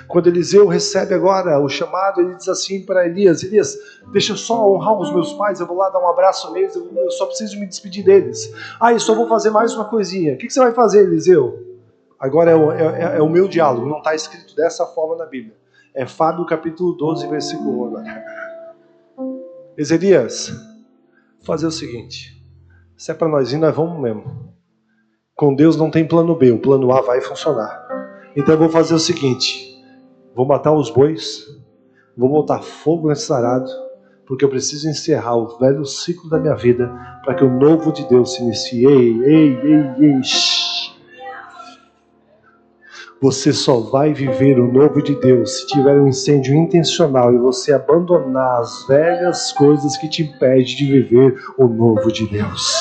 Quando Eliseu recebe agora o chamado, ele diz assim para Elias: Elias, deixa eu só honrar os meus pais, eu vou lá dar um abraço neles, eu só preciso me despedir deles. Eu só vou fazer mais uma coisinha. O que você vai fazer, Eliseu? Agora é o meu diálogo, não está escrito dessa forma na Bíblia. É Fábio capítulo 12, versículo 1 agora. Elias, fazer o seguinte: se é para nós ir, nós vamos mesmo. Com Deus não tem plano B, o plano A vai funcionar. Então eu vou fazer o seguinte: vou matar os bois, vou botar fogo nesse arado, porque eu preciso encerrar o velho ciclo da minha vida para que o novo de Deus se inicie. Ei. Você só vai viver o novo de Deus se tiver um incêndio intencional e você abandonar as velhas coisas que te impedem de viver o novo de Deus.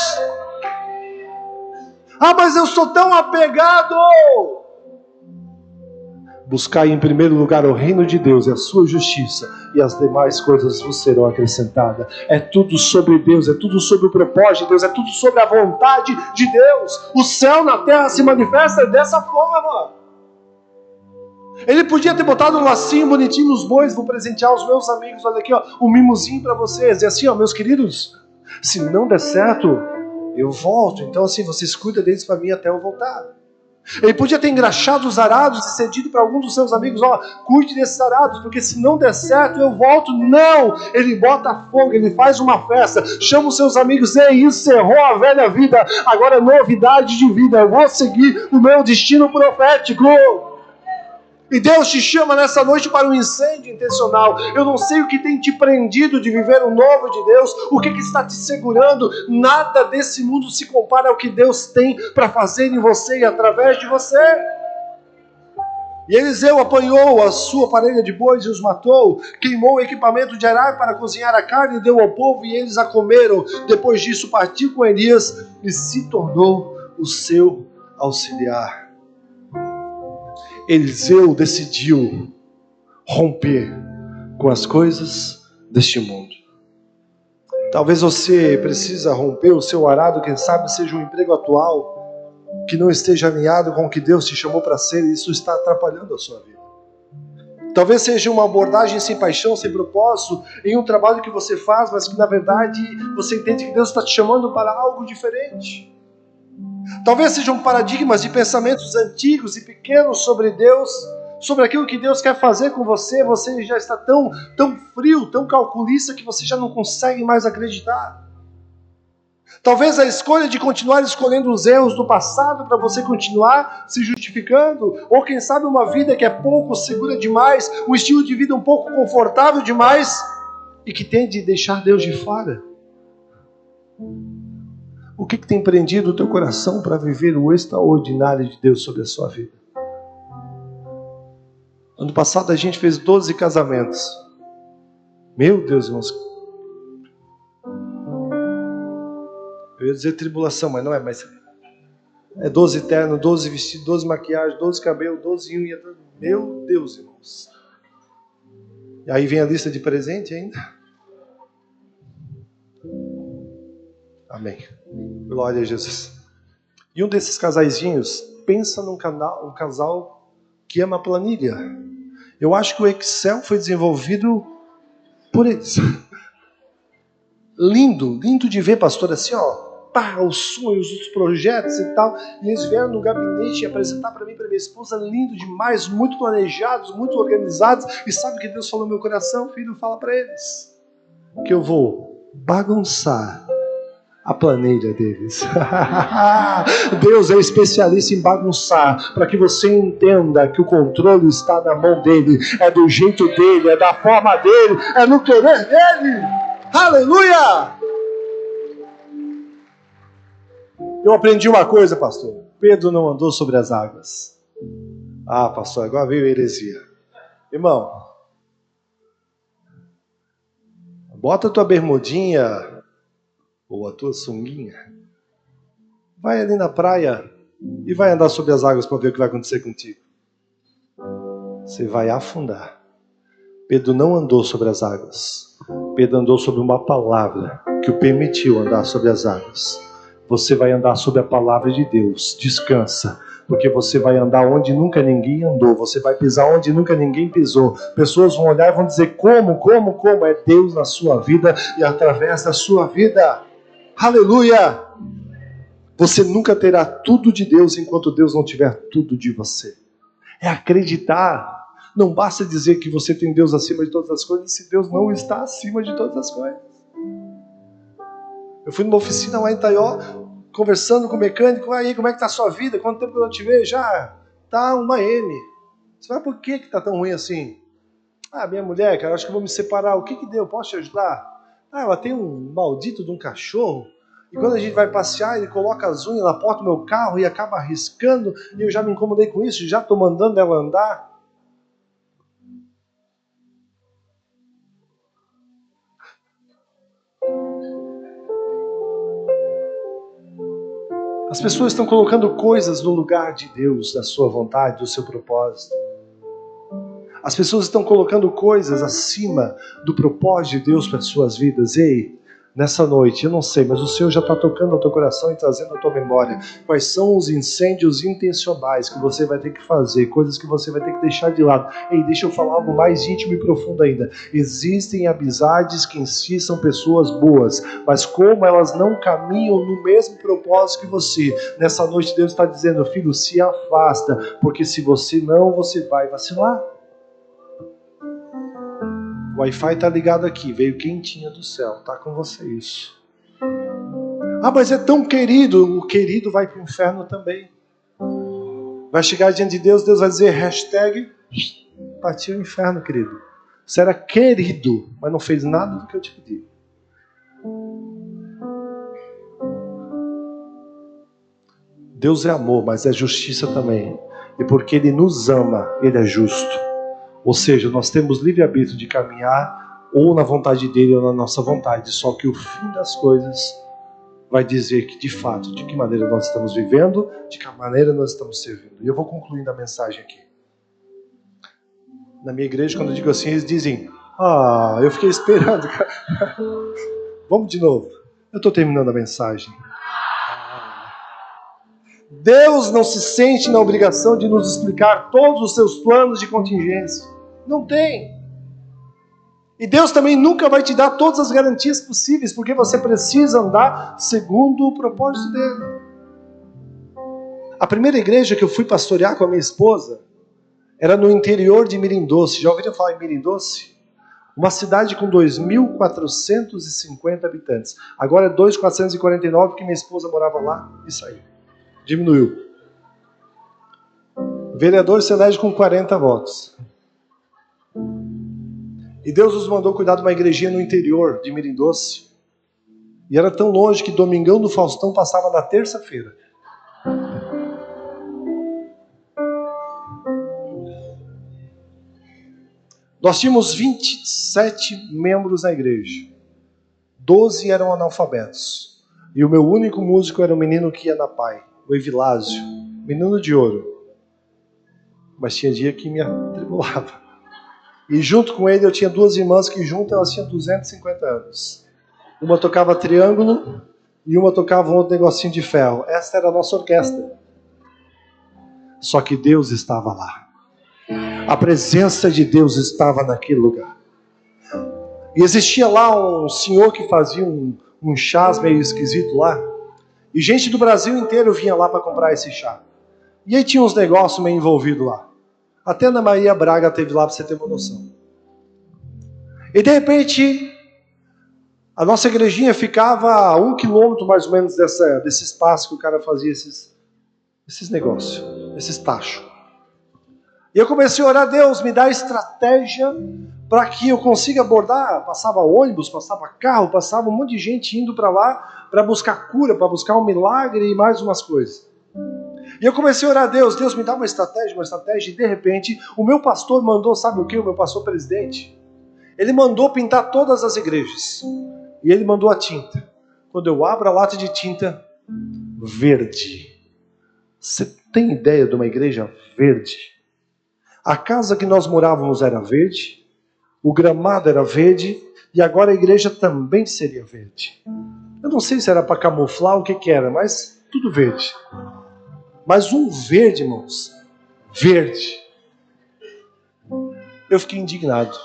Mas eu sou tão apegado! Buscai em primeiro lugar o reino de Deus e a sua justiça, e as demais coisas vos serão acrescentadas. É tudo sobre Deus, é tudo sobre o propósito de Deus, é tudo sobre a vontade de Deus. O céu na terra se manifesta dessa forma. Ele podia ter botado um lacinho bonitinho nos bois: vou presentear os meus amigos, olha aqui, um mimozinho para vocês. E assim, meus queridos, se não der certo, eu volto. Então assim, vocês cuidam deles para mim até eu voltar. Ele podia ter engraxado os arados e cedido para algum dos seus amigos: cuide desses arados, porque se não der certo eu volto. Não, ele bota fogo, ele faz uma festa, chama os seus amigos: ei, encerrou a velha vida, agora é novidade de vida, eu vou seguir o meu destino profético. E Deus te chama nessa noite para um incêndio intencional. Eu não sei o que tem te prendido de viver o novo de Deus, o que está te segurando. Nada desse mundo se compara ao que Deus tem para fazer em você e através de você. E Eliseu apanhou a sua parelha de bois e os matou, queimou o equipamento de arar para cozinhar a carne e deu ao povo, e eles a comeram. Depois disso partiu com Elias e se tornou o seu auxiliar. Eliseu decidiu romper com as coisas deste mundo. Talvez você precisa romper o seu arado, quem sabe seja um emprego atual que não esteja alinhado com o que Deus te chamou para ser, e isso está atrapalhando a sua vida. Talvez seja uma abordagem sem paixão, sem propósito, em um trabalho que você faz, mas que na verdade você entende que Deus está te chamando para algo diferente. Talvez sejam paradigmas e pensamentos antigos e pequenos sobre Deus, sobre aquilo que Deus quer fazer com você. Você já está tão frio, tão calculista, que você já não consegue mais acreditar. Talvez a escolha de continuar escolhendo os erros do passado para você continuar se justificando, ou quem sabe uma vida que é pouco segura demais, um estilo de vida um pouco confortável demais e que tende a deixar Deus de fora. O que tem prendido o teu coração para viver o extraordinário de Deus sobre a sua vida? Ano passado a gente fez 12 casamentos. Meu Deus, irmãos. Eu ia dizer tribulação, mas não é. Mas é 12 terno, 12 vestidos, 12 maquiagens, 12 cabelos, 12 unhas. Meu Deus, irmãos. E aí vem a lista de presente ainda. Amém. Glória a Jesus. E um desses casaizinhos, pensa num casal que ama planilha. Eu acho que o Excel foi desenvolvido por eles. Lindo de ver, pastor, assim, os sonhos, os projetos e tal. E eles vieram no gabinete apresentar para mim e para minha esposa, lindo demais, muito planejados, muito organizados. E sabe o que Deus falou no meu coração? Filho, fala para eles. que eu vou bagunçar a planilha deles. Deus é especialista em bagunçar, para que você entenda que o controle está na mão dele, é do jeito dele, é da forma dele, é no querer dele. Aleluia! Eu aprendi uma coisa, pastor. Pedro não andou sobre as águas. Ah, pastor, agora veio a heresia. Irmão, bota a tua bermudinha ou a tua sunguinha, vai ali na praia e vai andar sobre as águas para ver o que vai acontecer contigo. Você vai afundar. Pedro não andou sobre as águas. Pedro andou sobre uma palavra que o permitiu andar sobre as águas. Você vai andar sobre a palavra de Deus. Descansa, porque você vai andar onde nunca ninguém andou. Você vai pisar onde nunca ninguém pisou. Pessoas vão olhar e vão dizer: como? É Deus na sua vida e através da sua vida. Aleluia! Você nunca terá tudo de Deus enquanto Deus não tiver tudo de você. É acreditar. Não basta dizer que você tem Deus acima de todas as coisas se Deus não está acima de todas as coisas. Eu fui numa oficina lá em Itaió, conversando com o mecânico. Aí, como é que está a sua vida? Quanto tempo eu não te vejo? Já tá uma M. Você vai, por que está tão ruim assim? Ah, minha mulher, cara, acho que eu vou me separar. O que deu? Posso te ajudar? Ah, ela tem um maldito de um cachorro. E quando a gente vai passear, ele coloca as unhas na porta do meu carro e acaba arriscando. E eu já me incomodei com isso, já estou mandando ela andar. As pessoas estão colocando coisas no lugar de Deus, da sua vontade, do seu propósito. As pessoas estão colocando coisas acima do propósito de Deus para as suas vidas. Ei, nessa noite, eu não sei, mas o Senhor já está tocando no teu coração e trazendo à tua memória quais são os incêndios intencionais que você vai ter que fazer, coisas que você vai ter que deixar de lado. Ei, deixa eu falar algo mais íntimo e profundo ainda. Existem amizades que em si são pessoas boas, mas como elas não caminham no mesmo propósito que você, nessa noite Deus está dizendo: filho, se afasta, porque se você não, você vai vacilar. O Wi-Fi está ligado aqui, veio quentinha do céu, tá com você isso. Ah, mas é tão querido. O querido vai para o inferno também. Vai chegar diante de Deus, Deus vai dizer hashtag partiu o inferno, querido. Você era querido, mas não fez nada do que eu te pedi. Deus é amor, mas é justiça também. E porque Ele nos ama, Ele é justo. Ou seja, nós temos livre-arbítrio de caminhar ou na vontade dele ou na nossa vontade. Só que o fim das coisas vai dizer que, de fato, de que maneira nós estamos vivendo, de que maneira nós estamos servindo. E eu vou concluindo a mensagem aqui. Na minha igreja, quando eu digo assim, eles dizem: ah, eu fiquei esperando. Vamos de novo. Eu estou terminando a mensagem. Deus não se sente na obrigação de nos explicar todos os seus planos de contingência. Não tem. E Deus também nunca vai te dar todas as garantias possíveis, porque você precisa andar segundo o propósito dele. A primeira igreja que eu fui pastorear com a minha esposa era no interior de Mirim Doce. Já ouviram falar em Mirim Doce? Uma cidade com 2.450 habitantes. Agora é 2.449, porque minha esposa morava lá e saiu. Diminuiu. O vereador se elege com 40 votos. E Deus nos mandou cuidar de uma igrejinha no interior de Mirim Doce. E era tão longe que Domingão do Faustão passava na terça-feira. Nós tínhamos 27 membros na igreja. 12 eram analfabetos. E o meu único músico era o menino que ia na PAI, o Evilásio, menino de ouro. Mas tinha dia que me atribulava. E junto com ele eu tinha duas irmãs que juntas elas tinham 250 anos. Uma tocava triângulo e uma tocava um outro negocinho de ferro. Essa era a nossa orquestra. Só que Deus estava lá. A presença de Deus estava naquele lugar. E existia lá um senhor que fazia um chás meio esquisito lá. E gente do Brasil inteiro vinha lá para comprar esse chá. E aí tinha uns negócios meio envolvidos lá. Até Ana Maria Braga teve lá, para você ter uma noção. E de repente, A nossa igrejinha ficava a 1 quilômetro mais ou menos desse espaço que o cara fazia esses negócios, esses tachos. E eu comecei a orar: Deus, me dá estratégia para que eu consiga abordar. Passava ônibus, passava carro, passava um monte de gente indo para lá para buscar cura, para buscar um milagre e mais umas coisas. E eu comecei a orar: Deus, me dá uma estratégia, e de repente o meu pastor mandou, sabe o que? O meu pastor presidente, ele mandou pintar todas as igrejas. E ele mandou a tinta. Quando eu abro a lata de tinta, verde. Você tem ideia de uma igreja verde? A casa que nós morávamos era verde, o gramado era verde, e agora a igreja também seria verde. Eu não sei se era para camuflar o que era, mas tudo verde. Mas um verde, irmãos, verde. Eu fiquei indignado.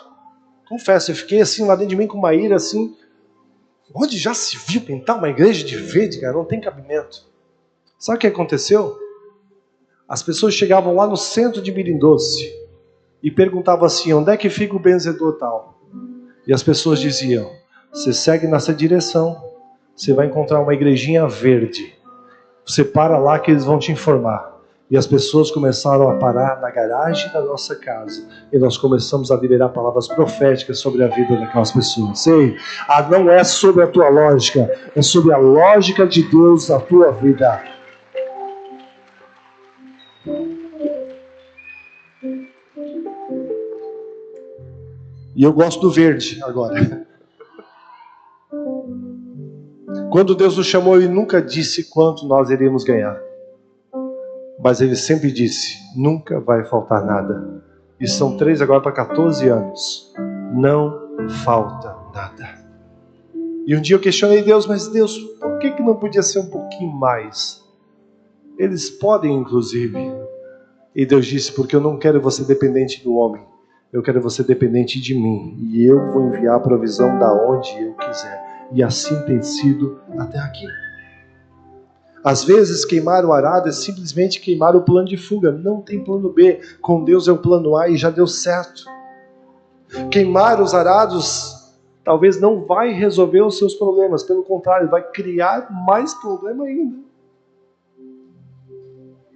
Confesso, eu fiquei assim lá dentro de mim com uma ira assim. Onde já se viu pintar uma igreja de verde, cara? Não tem cabimento. Sabe o que aconteceu? As pessoas chegavam lá no centro de Mirim Doce e perguntavam assim: onde é que fica o benzedor tal? E as pessoas diziam: você segue nessa direção, você vai encontrar uma igrejinha verde. Você para lá que eles vão te informar. E as pessoas começaram a parar na garagem da nossa casa. E nós começamos a liberar palavras proféticas sobre a vida daquelas pessoas. Sei, não é sobre a tua lógica, é sobre a lógica de Deus na tua vida. E eu gosto do verde agora. Quando Deus nos chamou, Ele nunca disse quanto nós iríamos ganhar. Mas Ele sempre disse: nunca vai faltar nada. E são 3 agora para 14 anos. Não falta nada. E um dia eu questionei Deus: mas Deus, por que não podia ser um pouquinho mais? Eles podem, inclusive. E Deus disse: porque eu não quero você dependente do homem. Eu quero você dependente de mim. E eu vou enviar a provisão da onde eu quiser. E assim tem sido até aqui. Às vezes queimar o arado é simplesmente queimar o plano de fuga. Não tem plano B. Com Deus é o plano A e já deu certo. Queimar os arados talvez não vai resolver os seus problemas. Pelo contrário, vai criar mais problema ainda.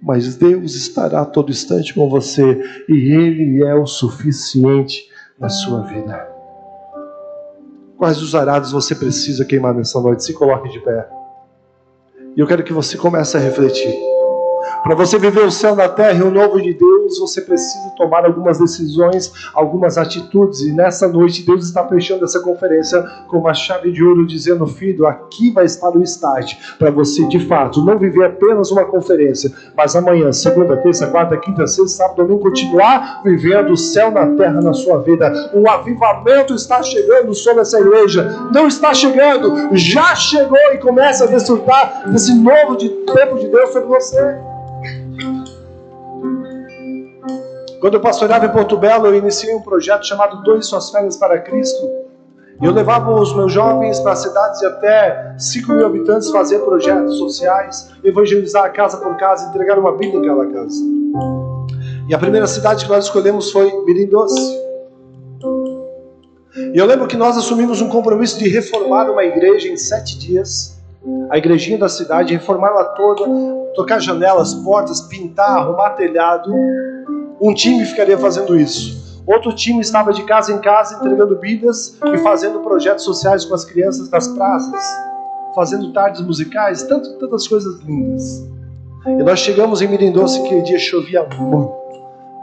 Mas Deus estará a todo instante com você. E Ele é o suficiente na sua vida. Quais os arados você precisa queimar nessa noite? Se coloque de pé. E eu quero que você comece a refletir. Para você viver o céu na terra e o novo de Deus, você precisa tomar algumas decisões, algumas atitudes. E nessa noite Deus está fechando essa conferência com uma chave de ouro, dizendo: filho, aqui vai estar o start para você de fato não viver apenas uma conferência, mas amanhã, segunda, terça, quarta, quinta, sexta, sábado, domingo, continuar vivendo o céu na terra na sua vida. Um avivamento está chegando sobre essa igreja. Não está chegando, já chegou, e começa a desfrutar desse novo tempo de Deus sobre você. Quando eu pastoreava em Porto Belo, eu iniciei um projeto chamado Doe Suas Férias para Cristo. E eu levava os meus jovens para cidades de até 5.000 habitantes, fazer projetos sociais, evangelizar casa por casa, entregar uma Bíblia em cada casa. E a primeira cidade que nós escolhemos foi Mirim Doce. E eu lembro que nós assumimos um compromisso de reformar uma igreja em 7 dias. A igrejinha da cidade, reformar ela toda, trocar janelas, portas, pintar, arrumar telhado. Um time ficaria fazendo isso. Outro time estava de casa em casa entregando Bíblias e fazendo projetos sociais com as crianças das praças, fazendo tardes musicais, tantas coisas lindas. E nós chegamos em Mirim Doce, que aquele dia chovia muito,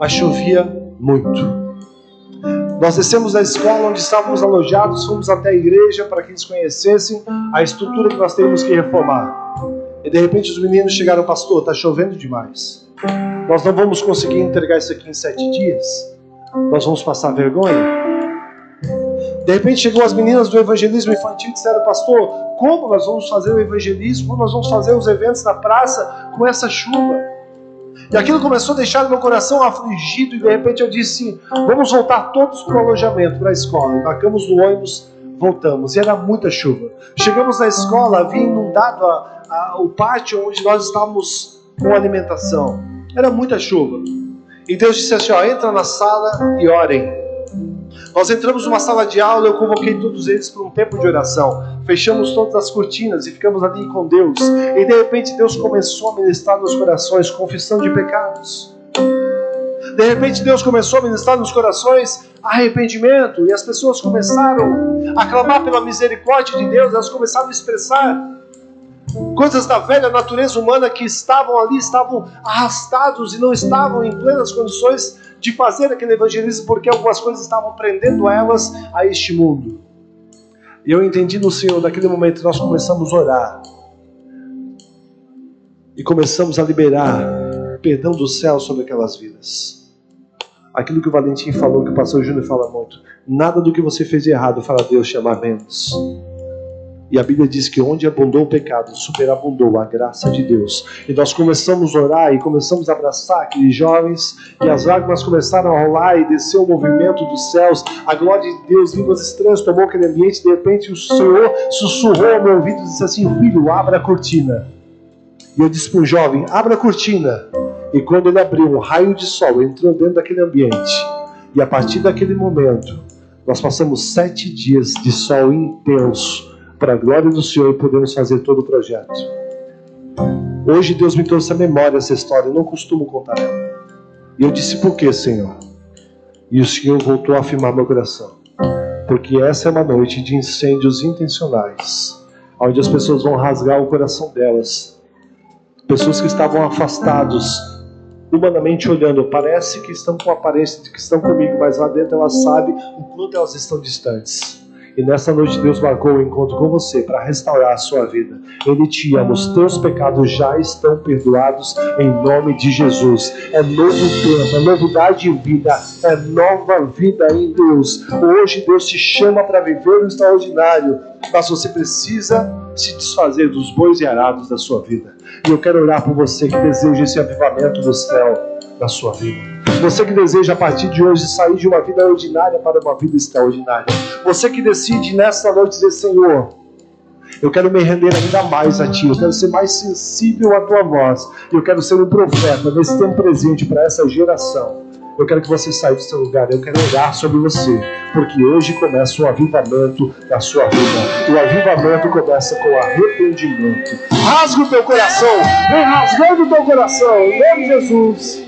mas chovia muito. Nós descemos da escola onde estávamos alojados, fomos até a igreja para que eles conhecessem a estrutura que nós temos que reformar. E de repente os meninos chegaram: pastor, está chovendo demais. Nós não vamos conseguir entregar isso aqui em 7 dias. Nós vamos passar vergonha. De repente chegou as meninas do evangelismo infantil e disseram: pastor, como nós vamos fazer o evangelismo? Como nós vamos fazer os eventos na praça com essa chuva? E aquilo começou a deixar meu coração afligido. E de repente eu disse: vamos voltar todos para o alojamento, para a escola. Embarcamos no ônibus, voltamos. E era muita chuva. Chegamos na escola, havia inundado o pátio onde nós estávamos com alimentação. Era muita chuva. E Deus disse assim: entra na sala e orem. Nós entramos numa sala de aula, eu convoquei todos eles para um tempo de oração. Fechamos todas as cortinas e ficamos ali com Deus. E de repente Deus começou a ministrar nos corações confissão de pecados. De repente Deus começou a ministrar nos corações arrependimento. E as pessoas começaram a clamar pela misericórdia de Deus. Elas começaram a expressar coisas da velha natureza humana que estavam ali, estavam arrastados e não estavam em plenas condições de fazer aquele evangelismo, porque algumas coisas estavam prendendo elas a este mundo. E eu entendi no Senhor, naquele momento nós começamos a orar e começamos a liberar perdão do céu sobre aquelas vidas. Aquilo que o Valentim falou, que o pastor Júnior fala muito, nada do que você fez de errado fará Deus te amar menos. E a Bíblia diz que onde abundou o pecado, superabundou a graça de Deus. E nós começamos a orar e começamos a abraçar aqueles jovens, e as lágrimas começaram a rolar e desceu o movimento dos céus. A glória de Deus, línguas estranhas, tomou aquele ambiente. De repente o Senhor sussurrou ao meu ouvido e disse assim: filho, abra a cortina. E eu disse para o jovem: abra a cortina. E quando ele abriu, um raio de sol entrou dentro daquele ambiente. E a partir daquele momento, nós passamos 7 dias de sol intenso, para a glória do Senhor, e podemos fazer todo o projeto. Hoje Deus me trouxe a memória essa história, eu não costumo contar ela. E eu disse: por quê, Senhor? E o Senhor voltou a afirmar meu coração. Porque essa é uma noite de incêndios intencionais, onde as pessoas vão rasgar o coração delas. Pessoas que estavam afastados, humanamente olhando, parece que estão com a aparência de que estão comigo, mas lá dentro elas sabem o quanto elas estão distantes. E nessa noite Deus marcou o encontro com você para restaurar a sua vida. Ele te ama, os teus pecados já estão perdoados em nome de Jesus. É novo tempo, é novidade de vida, é nova vida em Deus. Hoje Deus te chama para viver o extraordinário, mas você precisa se desfazer dos bois e arados da sua vida. E eu quero orar por você que deseja esse avivamento do céu na sua vida. Você que deseja a partir de hoje sair de uma vida ordinária para uma vida extraordinária. Você que decide nessa noite dizer: Senhor, eu quero me render ainda mais a Ti, eu quero ser mais sensível à Tua voz, eu quero ser um profeta nesse tempo presente para essa geração. Eu quero que você saia do seu lugar, eu quero orar sobre você, porque hoje começa o avivamento da sua vida. O avivamento começa com arrependimento. Rasga o teu coração, vem rasgando o teu coração, em nome de Jesus.